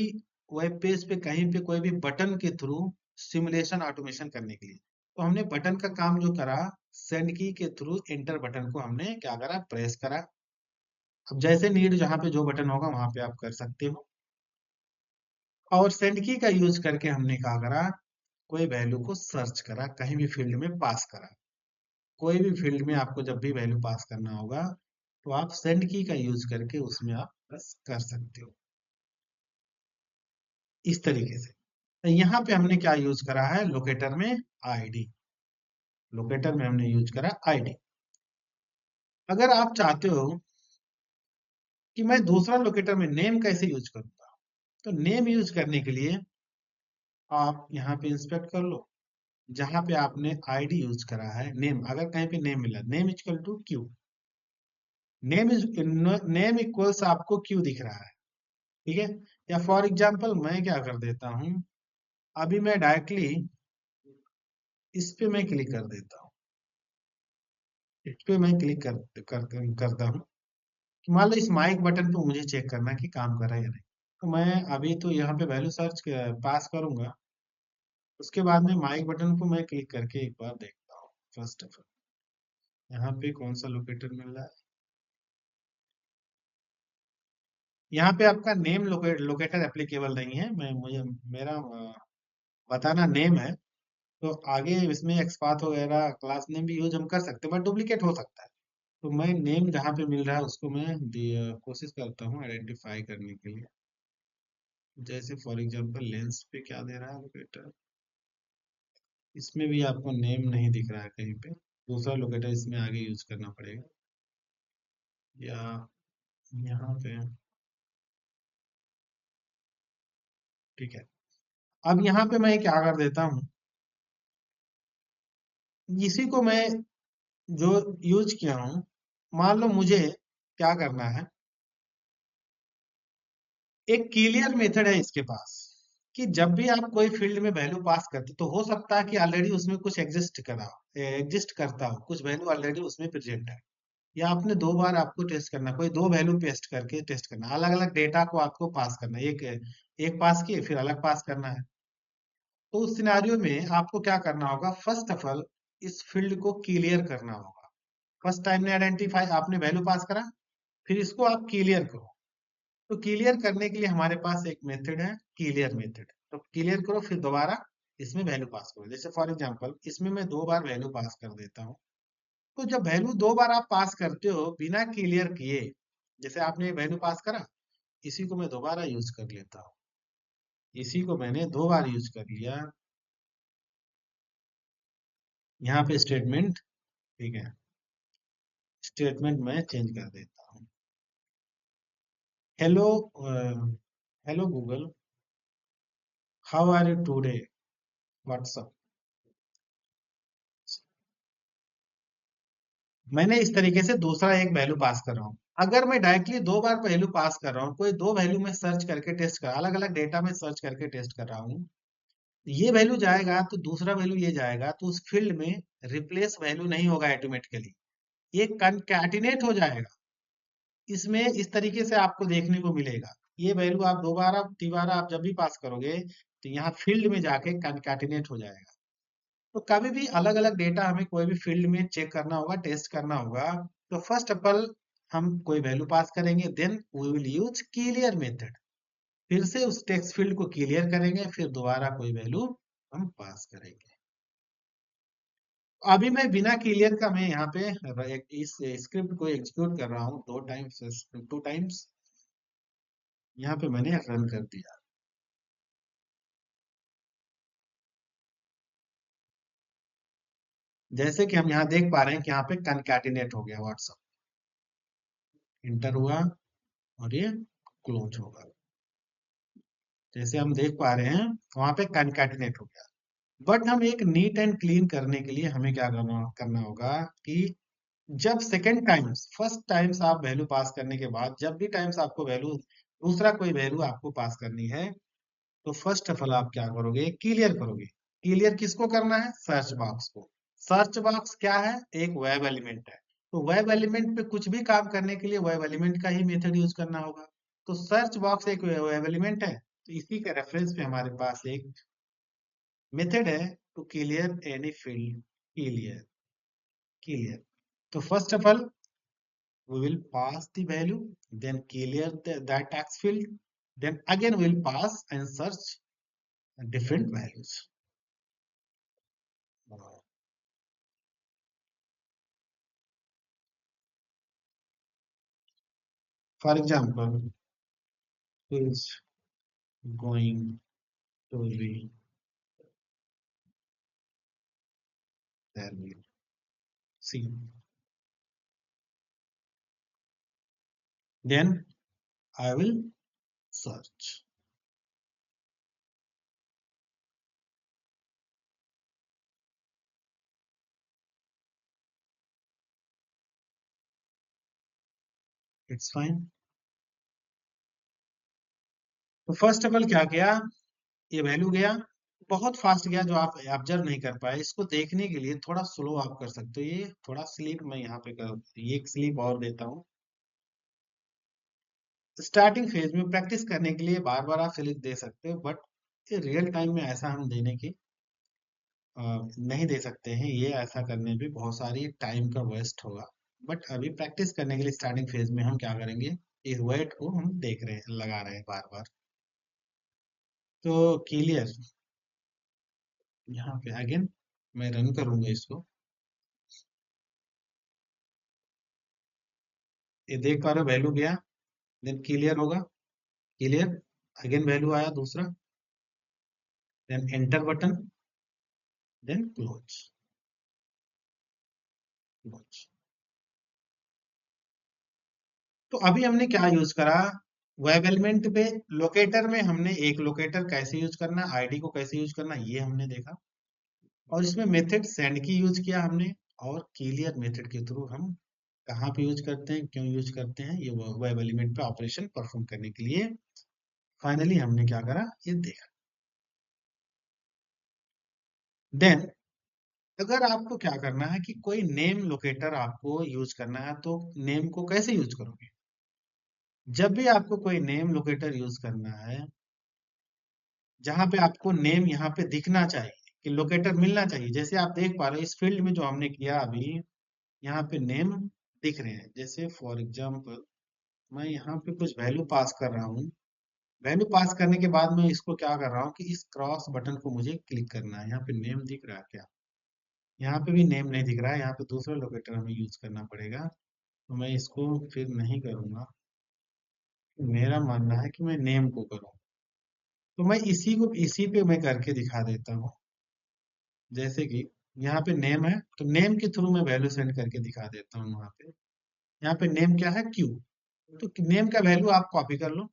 वेब पेज पे कहीं पे कोई भी बटन के थ्रू सिमुलेशन ऑटोमेशन करने के लिए। तो हमने बटन का काम जो करा, सेंड की के थ्रू एंटर बटन को हमने क्या करा, प्रेस करा। अब जैसे नीड, जहां पे जो बटन होगा वहां पे आप कर सकते हो। और सेंड की का यूज करके हमने क्या करा, कोई वैल्यू को सर्च करा, कहीं भी फील्ड में पास करा। कोई भी फील्ड में आपको जब भी वैल्यू पास करना होगा, तो आप सेंड की का यूज करके उसमें आप बस कर सकते हो, इस तरीके से। तो यहाँ पे हमने क्या यूज करा है, लोकेटर में आईडी, लोकेटर में हमने यूज करा आईडी। अगर आप चाहते हो कि मैं दूसरा लोकेटर में नेम कैसे यूज करूंगा, तो नेम यूज करने के लिए आप यहाँ पे इंस्पेक्ट कर लो, जहां पे आपने आईडी यूज करा है, नेम, अगर कहीं पे नेम मिला, name equal to Q, name is, name equals आपको क्यू दिख रहा है, ठीक है। या फॉर एग्जांपल मैं क्या कर देता हूं, अभी मैं डायरेक्टली इस पे मैं क्लिक कर देता हूँ, इस पे मैं क्लिक करता हूँ। मान लो इस माइक बटन पे मुझे चेक करना है कि काम कर रहा है या नहीं। तो मैं अभी तो यहाँ पे वैल्यू सर्च पास करूंगा, उसके बाद में माइक बटन को मैं क्लिक करके एक बार देखता हूँ। फर्स्ट ऑफ ऑल यहाँ पे कौन सा लोकेटर मिल रहा है, यहाँ पे आपका नेम लोकेटर एप्लीकेबल नहीं है। मैं मुझे मेरा बताना नेम है, तो आगे इसमें एक्सपाथ वगैरह क्लास नेम भी यूज हम कर सकते हैं, बट डुप्लीकेट हो सकता है। तो मैं नेम जहाँ पे मिल रहा है उसको मैं कोशिश करता हूँ आइडेंटिफाई करने के लिए। जैसे फॉर एग्जांपल लेंस पे क्या दे रहा है लोकेटर, इसमें भी आपको नेम नहीं दिख रहा है कहीं पे, दूसरा लोकेटर इसमें आगे यूज करना पड़ेगा। या यहाँ पे, ठीक है। अब यहाँ पे मैं क्या कर देता हूँ, इसी को मैं जो यूज किया हूँ, मान लो मुझे क्या करना है, एक क्लियर मेथड है इसके पास, कि जब भी आप कोई फील्ड में वैल्यू पास करते, तो हो सकता है कि ऑलरेडी उसमें कुछ एग्जिस्ट करता हो, कुछ वैल्यू ऑलरेडी उसमें प्रेजेंट है, या आपने दो बार आपको टेस्ट करना, कोई दो वैल्यू पेस्ट करके टेस्ट करना, अलग अलग डेटा को आपको पास करना है, एक एक पास किए फिर अलग पास करना है। तो उस सिनारियो में आपको क्या करना होगा, फर्स्ट ऑफ ऑल इस फील्ड को क्लियर करना होगा। फर्स्ट टाइम ने आइडेंटिफाई, आपने वैल्यू पास करा, फिर इसको आप क्लियर करो। तो क्लियर करने के लिए हमारे पास एक मेथड है, क्लियर मेथड। तो क्लियर करो, फिर दोबारा इसमें वैल्यू पास करो। जैसे फॉर एग्जांपल इसमें मैं दो बार वैल्यू पास कर देता हूँ। तो जब वैल्यू दो बार आप पास करते हो बिना क्लियर किए, जैसे आपने वैल्यू पास करा, इसी को मैं दोबारा यूज कर लेता हूँ, इसी को मैंने दो बार यूज कर लिया। यहाँ पे स्टेटमेंट, ठीक है, स्टेटमेंट मैं चेंज कर देता हूँ। Hello, hello Google, how are you today, WhatsApp. मैंने इस तरीके से दूसरा एक वैल्यू पास कर रहा हूँ। अगर मैं डायरेक्टली दो बार वैल्यू पास कर रहा हूँ, कोई दो वैल्यू में सर्च करके टेस्ट कर, अलग अलग डेटा में सर्च करके टेस्ट कर रहा हूँ, ये वैल्यू जाएगा तो दूसरा वैल्यू ये जाएगा, तो उस फील्ड में रिप्लेस वैल्यू नहीं होगा ऑटोमेटिकली, ये कंकैटिनेट हो जाएगा। इसमें इस तरीके से आपको देखने को मिलेगा। ये वैल्यू आप दोबारा तिबारा आप जब भी पास करोगे, तो यहाँ फील्ड में जाके कंकैटिनेट हो जाएगा। तो कभी भी अलग अलग डेटा हमें कोई भी फील्ड में चेक करना होगा, टेस्ट करना होगा, तो फर्स्ट ऑफ ऑल हम कोई वैल्यू पास करेंगे, then we will use clear method, फिर से उस टेक्स्ट फील्ड को क्लियर करेंगे, फिर दोबारा कोई वैल्यू हम पास करेंगे। अभी मैं बिना क्लियर का मैं यहाँ पे इस स्क्रिप्ट को एग्जीक्यूट कर रहा हूँ 2 टाइम्स, 2 टाइम्स। यहाँ पे मैंने रन कर दिया। जैसे कि हम यहाँ देख पा रहे हैं कि यहाँ पे कनकैटिनेट हो गया व्हाट्सअप, इंटर हुआ और ये क्लोज होगा। जैसे हम देख पा रहे हैं वहां पे कनकैटिनेट हो गया। बट हम एक नीट एंड क्लीन करने के लिए हमें क्या करना करना होगा कि जब सेकंड टाइम्स, फर्स्ट टाइम्स आप वैल्यू पास करने के बाद जब भी टाइम्स आपको वैल्यू, दूसरा कोई वैल्यू आपको पास करनी है, तो फर्स्ट ऑफ ऑल आप क्या करोगे, क्लियर करोगे। क्लियर किसको करना है, सर्च बॉक्स को। सर्च बॉक्स क्या है, एक वेब एलिमेंट है। तो वेब एलिमेंट पे कुछ भी काम करने के लिए वेब एलिमेंट का ही मेथड यूज करना होगा। तो सर्च बॉक्स एक वेब एलिमेंट है, तो इसी के रेफरेंस पे हमारे पास एक मेथड है to clear any field, clear, clear. तो first of all we will pass the value, then clear that text field, then again we will pass and search different values. For example, is going to be there we see. Then I will search. It's fine. तो first of all क्या किया, ये value गया, बहुत fast गया जो आप observe नहीं कर पाए। इसको देखने के लिए थोड़ा स्लो आप कर सकते हो, ये थोड़ा स्लीप मैं यहाँ पे कर, ये एक स्लीप और देता हूँ। स्टार्टिंग फेज में प्रैक्टिस करने के लिए बार बार आप स्लिप दे सकते हो, बट ये रियल टाइम में ऐसा हम देने की नहीं दे सकते हैं। ये ऐसा करने पे बहुत सारी टाइम का वेस्ट होगा। बट अभी प्रैक्टिस करने के लिए स्टार्टिंग फेज में हम क्या करेंगे, इस वर्ड को हम देख रहे हैं, लगा रहे हैं बार बार। तो क्लियर, यहाँ पे अगेन मैं रन करूंगा इसको, ये देख पा रहे हो वैल्यू गया, देन क्लियर होगा, क्लियर, अगेन वैल्यू आया दूसरा, then enter button, then close, close. तो अभी हमने क्या यूज करा, वेब एलिमेंट पे लोकेटर में हमने एक लोकेटर कैसे यूज करना, आईडी को कैसे यूज करना, ये हमने देखा। और इसमें मेथड सेंड की यूज किया हमने, और क्लियर मेथड के थ्रू हम कहाँ पे यूज करते हैं, क्यों यूज करते हैं, ये वेब एलिमेंट पे ऑपरेशन परफॉर्म करने के लिए। फाइनली हमने क्या करा, ये देखा। देन अगर आपको क्या करना है कि कोई नेम लोकेटर आपको यूज करना है, तो नेम को कैसे यूज करोगे। जब भी आपको कोई नेम लोकेटर यूज करना है, जहां पे आपको नेम यहाँ पे दिखना चाहिए, कि लोकेटर मिलना चाहिए, जैसे आप देख पा रहे हो इस फील्ड में जो हमने किया अभी, यहाँ पे नेम दिख रहे हैं। जैसे फॉर एग्जांपल मैं यहाँ पे कुछ वैल्यू पास कर रहा हूँ, वैल्यू पास करने के बाद मैं इसको क्या कर रहा हूँ कि इस क्रॉस बटन को मुझे क्लिक करना है। यहाँ पे नेम दिख रहा है क्या, यहाँ पे भी नेम नहीं दिख रहा है, यहाँ पे दूसरा लोकेटर हमें यूज करना पड़ेगा। तो मैं इसको फिर नहीं करूंगा, मेरा मानना है कि मैं नेम को करूँ। तो मैं इसी को इसी पे मैं करके दिखा देता हूँ। जैसे कि यहाँ पे नेम है, तो नेम के थ्रू मैं वैल्यू सेंड करके दिखा देता हूँ वहां पे। यहाँ पे नेम क्या है, क्यू। तो नेम का वैल्यू आप कॉपी कर लो,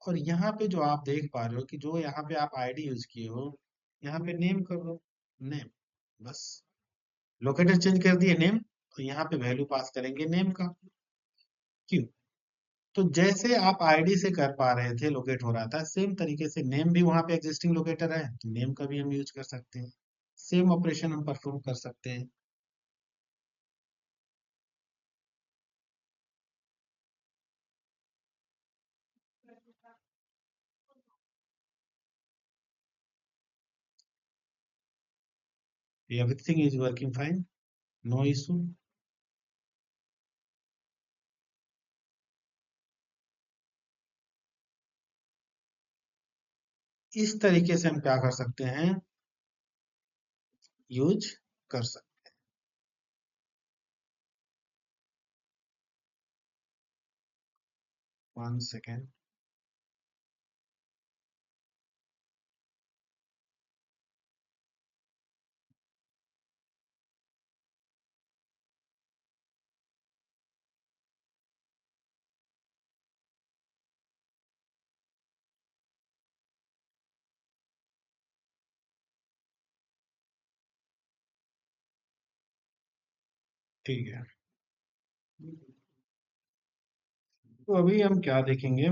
और यहाँ पे जो आप देख पा रहे हो कि जो यहाँ पे आप आईडी यूज किए हो, यहाँ पे नेम कर दो, नेम। बस लोकेटर चेंज कर दिए नेम, तो यहाँ पे वैल्यू पास करेंगे नेम का, क्यू। तो जैसे आप आईडी से कर पा रहे थे, लोकेट हो रहा था, सेम तरीके से नेम भी वहां पे एग्जिस्टिंग लोकेटर है, तो नेम का भी हम यूज कर सकते हैं, सेम ऑपरेशन हम परफॉर्म कर सकते हैं। Everything is working fine, no issue. इस तरीके से हम क्या कर सकते हैं, यूज कर सकते 1 सेकेंड। ठीक है, तो अभी हम क्या देखेंगे,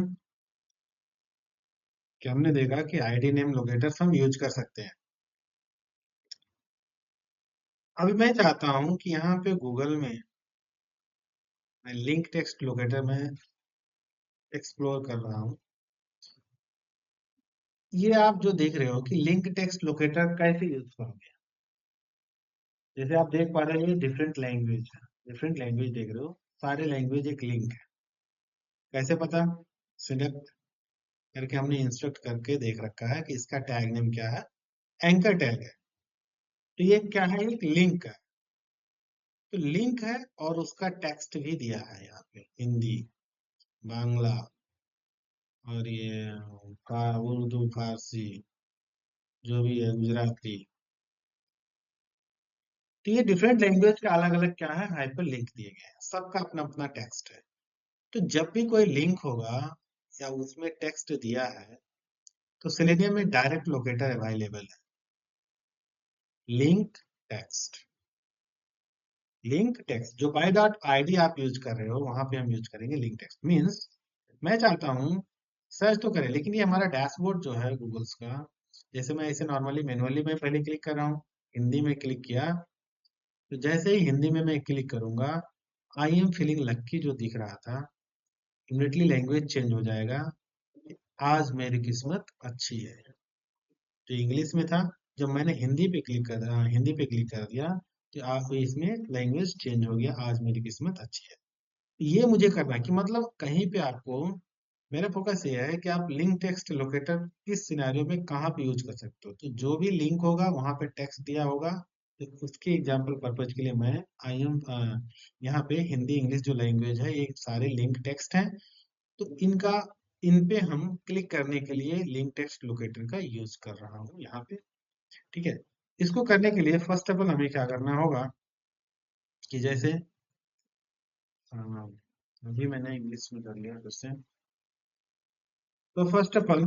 कि हमने देखा कि आईडी नेम लोकेटर्स हम यूज कर सकते हैं। अभी मैं चाहता हूं कि यहाँ पे गूगल में मैं लिंक टेक्स्ट लोकेटर में एक्सप्लोर कर रहा हूँ। ये आप जो देख रहे हो कि लिंक टेक्स्ट लोकेटर कैसे यूज करोगे, जैसे आप देख पा रहे हो डिफरेंट लैंग्वेज है, डिफरेंट लैंग्वेज देख रहे हो, सारे लैंग्वेज एक लिंक है। कैसे पता, सिलेक्ट करके हमने इंस्ट्रक्ट करके देख रखा है कि इसका टैग नेम क्या है, एंकर टैग है। तो ये क्या है, एक लिंक है। तो लिंक है, और उसका टेक्स्ट भी दिया है यहाँ पे, हिंदी, बांग्ला, और ये उर्दू, फारसी, जो भी है, गुजराती। तो ये डिफरेंट लैंग्वेज के अलग अलग क्या है, हाइपर लिंक दिए गए हैं, सबका अपना अपना टेक्स्ट है। तो जब भी कोई लिंक होगा या उसमें टेक्स्ट दिया है, तो सेलेनियम में डायरेक्ट लोकेटर अवेलेबल है, लिंक टेक्स्ट। लिंक टेक्स्ट जो बाय डॉट आईडी आप यूज कर रहे हो, वहां पे हम यूज करेंगे लिंक टेक्स्ट। मीन्स मैं चाहता हूँ सर्च तो करें, लेकिन ये हमारा डैशबोर्ड जो है गूगल्स का, जैसे मैं इसे नॉर्मली मैनुअली मैं पहले क्लिक कर रहा हूँ, हिंदी में क्लिक किया, तो जैसे ही हिंदी में मैं क्लिक करूंगा, आई एम फीलिंग लक्की जो दिख रहा था, इमिडिएटली लैंग्वेज चेंज हो जाएगा, आज मेरी किस्मत अच्छी है। जो इंग्लिश में था, जब मैंने हिंदी पे क्लिक कर दिया, तो आप इसमें लैंग्वेज चेंज हो गया, आज मेरी किस्मत अच्छी है। ये मुझे करना है कि मतलब कहीं पे आपको, मेरा फोकस ये है कि आप लिंक टेक्स्ट लोकेटर किस सिनेरियो में कहाँ पे यूज कर सकते हो। तो जो भी लिंक होगा वहां पे टेक्स्ट दिया होगा, तो उसके एग्जाम्पल पर्पज के लिए मैं आई एम यहाँ पे हिंदी इंग्लिश जो लैंग्वेज है, ये सारे लिंक टेक्स्ट हैं। तो इन पे हम क्लिक करने के लिए लिंक टेक्स्ट लोकेटर का यूज कर रहा हूँ यहाँ पे। ठीक है, इसको करने के लिए फर्स्ट ऑफ ऑल हमें क्या करना होगा, कि जैसे अ, अभी मैंने इंग्लिश में कर लिया फिर से। तो फर्स्ट ऑफ ऑल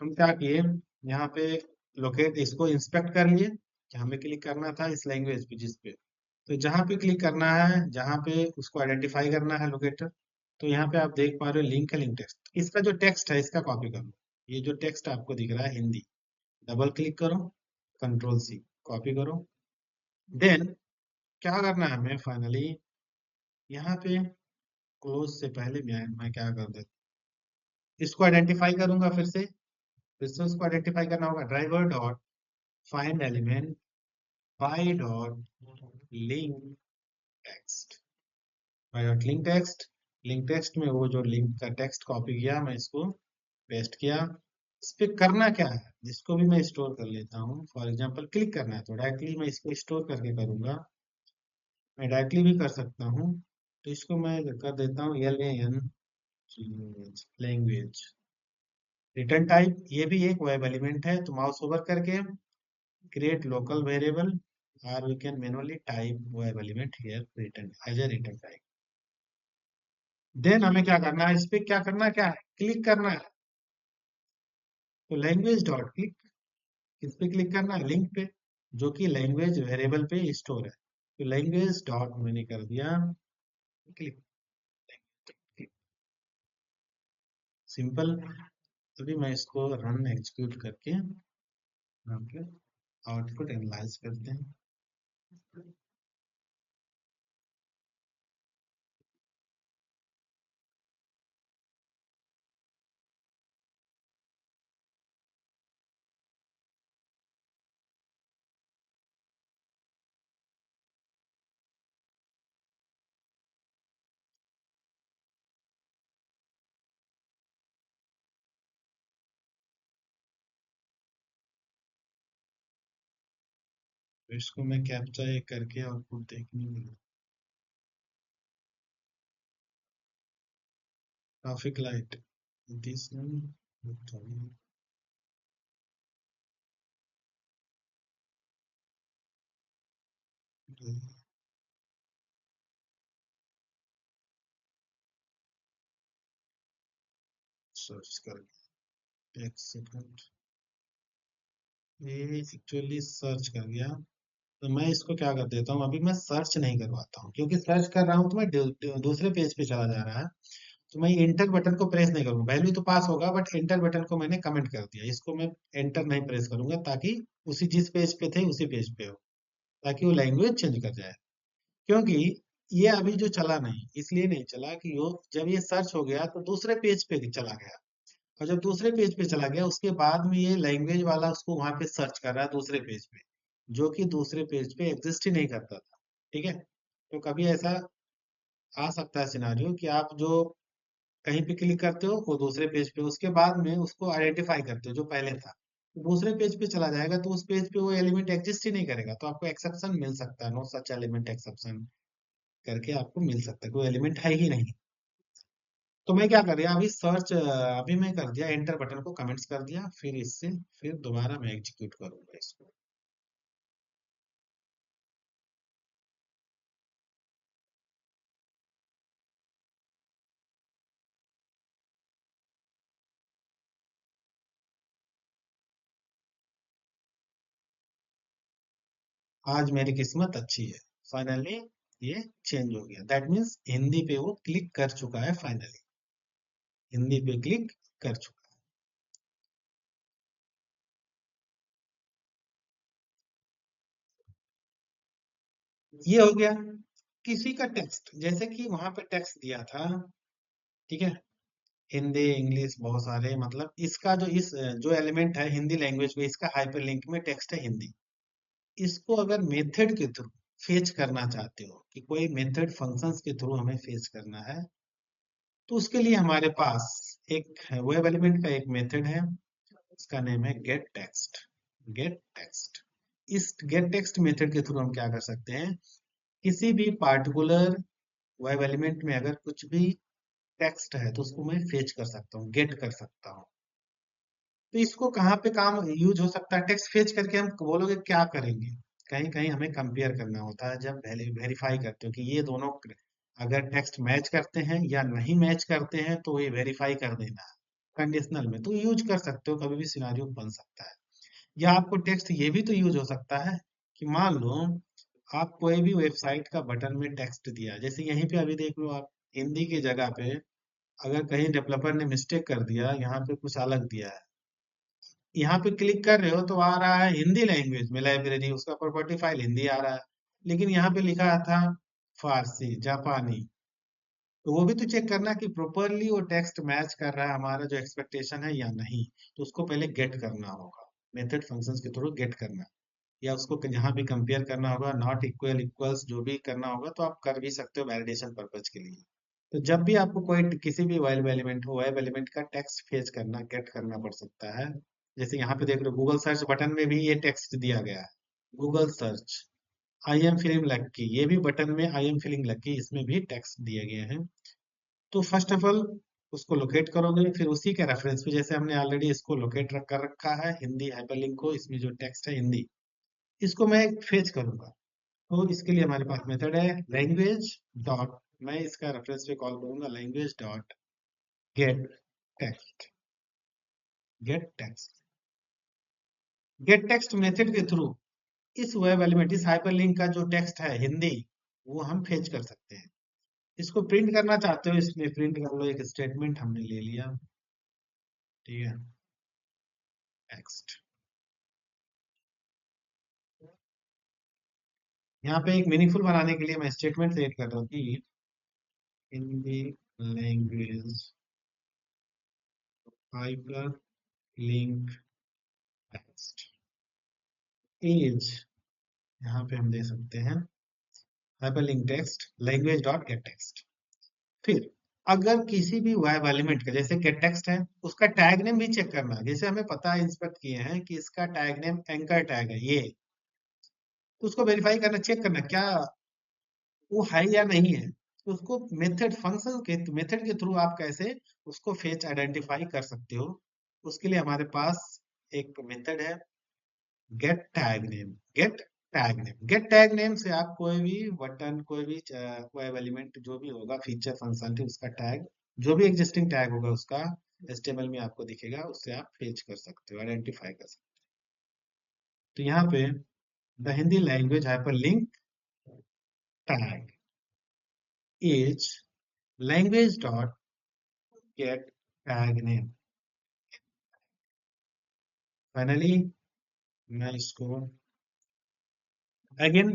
हम क्या किए, यहाँ पे लोकेट इसको इंस्पेक्ट कर लिए कि हमें क्लिक करना था इस लैंग्वेज पे, जिस पे, तो जहाँ पे क्लिक करना है, जहाँ पे उसको आइडेंटिफाई करना है लोकेटर, तो यहाँ पे आप देख पा रहे हो लिंक है, लिंक टेक्स्ट। इसका जो टेक्स्ट है इसका कॉपी करो, ये जो टेक्स्ट आपको दिख रहा है हिंदी, डबल क्लिक करो, कंट्रोल सी, कॉपी करो। देन क्या करना है हमें फाइनली, यहाँ पे क्लोज से पहले मैं क्या कर देता, इसको आइडेंटिफाई करूंगा फिर से उसको आइडेंटिफाई करना होगा, driver dot find element by dot link text, by dot link text. Link text में वो जो लिंक का टेक्स्ट कॉपी किया, मैं इसको पेस्ट किया। इस पे करना क्या है, जिसको भी मैं स्टोर कर लेता हूँ, फॉर एग्जांपल क्लिक करना है, तो डायरेक्टली मैं इसको स्टोर करके करूंगा, मैं डायरेक्टली भी कर सकता हूँ। तो इसको मैं कर देता हूँ LAN लैंग्वेज, रिटर्न टाइप, ये भी एक वेब एलिमेंट है, तो माउस ओवर करके create local variable, or we can manually type web element here written as a written type. Then हमें क्या करना है, इस पे क्या करना है, क्या है, क्लिक करना है। तो लैंग्वेज डॉट क्लिक, किस पे क्लिक करना है, लिंक पे, जो कि लैंग्वेज वेरिएबल पे स्टोर है। तो लैंग्वेज डॉट मैंने कर दिया क्लिक, सिंपल। अभी मैं इसको रन एग्जीक्यूट करके यहाँ पे आउटपुट एनालाइज करते हैं। तो इसको मैं कैप्चा ये करके आउटपुट देखने मिला। ट्रैफिक लाइट, दिस सर्च कर, एक सेकंड, ये एक्चुअली सर्च कर गया। तो मैं इसको क्या कर देता हूँ, अभी मैं सर्च नहीं करवाता हूँ, क्योंकि सर्च कर रहा हूँ तो मैं दूसरे पेज पे चला जा रहा है। तो मैं एंटर बटन को प्रेस नहीं करूंगा, वैल्यू तो पास होगा बट एंटर बटन को मैंने कमेंट कर दिया, इसको मैं एंटर नहीं प्रेस करूंगा, ताकि उसी जिस पेज पे थे उसी पेज पे हो, ताकि वो लैंग्वेज चेंज कर जाए। क्योंकि ये अभी जो चला नहीं, इसलिए नहीं चला कि वो जब ये सर्च हो गया तो दूसरे पेज पे चला गया, और जब दूसरे पेज पे चला गया उसके बाद में ये लैंग्वेज वाला उसको वहां पे सर्च कर रहा है दूसरे पेज पे, जो कि दूसरे पेज पे एग्जिस्ट ही नहीं करता था। ठीक है, तो कभी ऐसा आ सकता है सिनारियो कि आप जो कहीं पे क्लिक करते हो वो दूसरे पेज पे, उसके बाद में उसको आइडेंटिफाई करते हो जो पहले था, तो दूसरे पेज पे चला जाएगा, तो उस पेज पे वो एलिमेंट एग्जिस्ट ही नहीं करेगा, तो आपको एक्सेप्शन मिल सकता है, नो सच एलिमेंट एक्सेप्शन करके आपको मिल सकता है, कोई एलिमेंट है ही नहीं। तो मैं क्या कर दिया अभी सर्च, अभी मैं कर दिया एंटर बटन को कमेंट्स कर दिया, फिर इससे फिर दोबारा मैं एग्जीक्यूट करूंगा इसको। आज मेरी किस्मत अच्छी है, फाइनली ये चेंज हो गया, दैट मीन्स हिंदी पे वो क्लिक कर चुका है, फाइनली हिंदी पे क्लिक कर चुका है। ये हो गया किसी का टेक्स्ट, जैसे कि वहां पे टेक्स्ट दिया था, ठीक है, हिंदी इंग्लिश बहुत सारे, मतलब इसका जो इस जो एलिमेंट है हिंदी लैंग्वेज में, इसका हाइपरलिंक में टेक्स्ट है हिंदी। इसको अगर मेथड के थ्रू फेच करना चाहते हो, कि कोई मेथड फंक्शंस के थ्रू हमें फेच करना है, तो उसके लिए हमारे पास एक वेब एलिमेंट का एक मेथड है, इसका नेम है गेट टेक्स्ट। गेट टेक्स्ट, इस गेट टेक्स्ट मेथड के थ्रू हम क्या कर सकते हैं, किसी भी पार्टिकुलर वेब एलिमेंट में अगर कुछ भी टेक्स्ट है तो उसको मैं फेच कर सकता हूँ, गेट कर सकता हूँ। तो इसको कहाँ पे काम यूज हो सकता है, टेक्स्ट फेच करके हम बोलोगे क्या करेंगे, कहीं कहीं हमें कंपेयर करना होता है, जब वेरीफाई करते हो कि ये दोनों अगर टेक्स्ट मैच करते हैं या नहीं मैच करते हैं, तो ये वेरीफाई कर देना है कंडीशनल में, तो यूज कर सकते हो, कभी भी सिनारियो बन सकता है। या आपको टेक्स्ट ये भी तो यूज हो सकता है कि मान लो आप कोई भी वेबसाइट का बटन में टेक्स्ट दिया, जैसे यहीं पे अभी देख लो आप, हिंदी की जगह पे अगर कहीं डेवलपर ने मिस्टेक कर दिया, यहाँ पे कुछ अलग दिया है, यहाँ पे क्लिक कर रहे हो तो आ रहा है हिंदी लैंग्वेज में लाइब्रेरी, उसका प्रॉपर्टी फाइल हिंदी आ रहा है, लेकिन यहाँ पे लिखा था फारसी जापानी। तो वो भी तो चेक करना कि प्रॉपरली वो टेक्स्ट मैच कर रहा है हमारा जो एक्सपेक्टेशन है या नहीं, तो उसको पहले गेट करना होगा, मेथड फंक्शंस के थ्रू गेट करना, या उसको जहाँ भी कंपेयर करना होगा, नॉट इक्वल इक्वल्स जो भी करना होगा तो आप कर भी सकते हो वैलिडेशन पर्पज के लिए। तो जब भी आपको कोई किसी भी वेब एलिमेंट हो, वेब एलिमेंट का टेक्स्ट फेच करना, गेट करना पड़ सकता है। जैसे यहाँ पे देख लो गूगल सर्च बटन में भी ये टेक्स्ट दिया गया है, Google search, I am feeling lucky, ये भी बटन में आई एम फीलिंग लकी, इसमें भी टेक्स्ट दिए गए हैं। तो फर्स्ट ऑफ ऑल उसको लोकेट करोगे, फिर उसी के रेफरेंस पे, जैसे हमने ऑलरेडी इसको लोकेट कर रखा है हिंदी हाइपरलिंक को, इसमें जो टेक्स्ट है हिंदी, इसको मैं फेच करूंगा। तो इसके लिए हमारे पास मेथड है लैंग्वेज डॉट, मैं इसका रेफरेंस पे कॉल करूंगा language dot gate text. Gate text, gate text method के थ्रू इस वेब एलिमेंट, इस हाइपरलिंक का जो टेक्स्ट है हिंदी, वो हम फेच कर सकते हैं। इसको प्रिंट करना चाहते हो, इसमें प्रिंट कर लो, एक स्टेटमेंट हमने ले लिया, ठीक है, टेक्स्ट। यहाँ पे एक मीनिंगफुल बनाने के लिए मैं स्टेटमेंट सेट कर रहा हूँ कि Hindi language hyper link text is, यहाँ पे हम दे सकते हैं hyper link text language dot gate text. फिर अगर किसी भी वेब एलिमेंट का, जैसे गेट टेक्स्ट है, उसका टैग नेम भी चेक करना है। जैसे हमें पता है, इंस्पेक्ट किए हैं कि इसका टैग नेम एंकर टैग है ये, तो उसको वेरीफाई करना, चेक करना क्या वो है या नहीं है। तो उसको मेथड फंक्शन के मेथड के थ्रू आप कैसे उसको फेच आइडेंटिफाई कर सकते हो, उसके लिए हमारे पास एक मेथड है get tag name. Get tag name, get tag name से आप कोई भी बटन, कोई भी वेब एलिमेंट जो भी होगा फीचर फंक्शनलिटी, उसका टैग, जो भी एग्जिस्टिंग टैग होगा उसका HTML में आपको दिखेगा, उससे आप फेच कर सकते हो, आइडेंटिफाई कर सकते हो। तो यहाँ पे the Hindi language hyper link tag is language dot gate tag name. Finally मैं इसको अगेन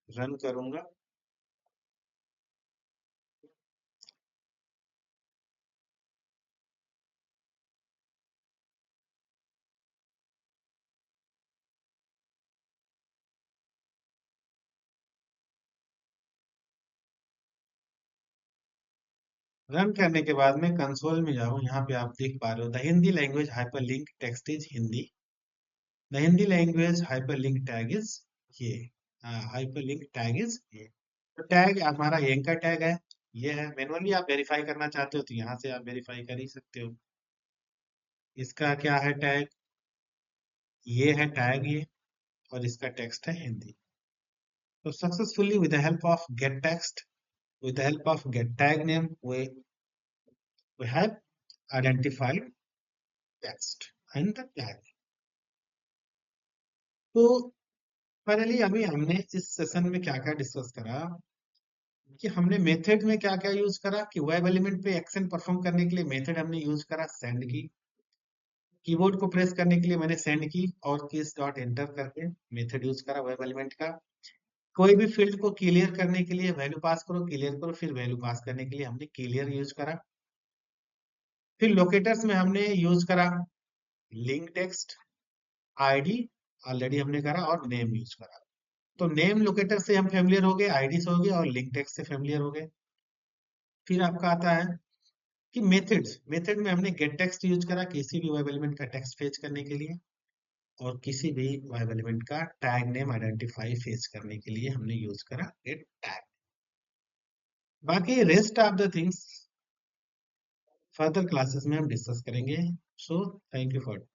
रन करूंगा। रन करने के बाद में कंसोल में जाऊं, यहाँ पे आप देख पा रहे हो the Hindi language hyper link text is Hindi, the Hindi language hyper link tag is ये, हाइपर लिंक टैग इज ये। तो टैग हमारा एंकर टैग है, ये है। मैनुअली आप वेरीफाई करना चाहते हो तो यहाँ से आप वेरीफाई कर ही सकते हो। इसका क्या है टैग, ये है टैग ये, और इसका टेक्स्ट है हिंदी। तो successfully with the help of gate text, with the help of get tag name, we have identified text and the tag। तो फाइनली अभी हमने इस सेशन में क्या क्या डिस्कस करा, कि हमने मेथड में क्या क्या यूज करा, कि वेब एलिमेंट पे एक्शन परफॉर्म करने के लिए मेथड हमने यूज करा सेंड की, कीबोर्ड को प्रेस करने के लिए मैंने सेंड की और कीज डॉट एंटर करके मेथड यूज करा वेब एलिमेंट का। कोई भी फील्ड को क्लियर करने के लिए वैल्यू पास करो, क्लियर करो, फिर वैल्यू पास करने के लिए हमने क्लियर यूज करा। फिर लोकेटर्स में हमने यूज करा लिंक टेक्स्ट, आईडी ऑलरेडी हमने करा, और नेम यूज करा। तो नेम लोकेटर से हम फेमिलियर हो गए, आईडी से हो गए, और लिंक टेक्स्ट से फेमिलियर हो गए। फिर आपका आता है कि मेथड्स, मेथड में हमने गेट टेक्स्ट यूज करा किसी भी वेब एलिमेंट का टेक्स्ट फेच करने के लिए, और किसी भी वेब एलिमेंट का टैग नेम आइडेंटिफाई फेच करने के लिए हमने यूज करा गेट टैग। बाकी rest of the things further classes में हम डिस्कस करेंगे। So thank you for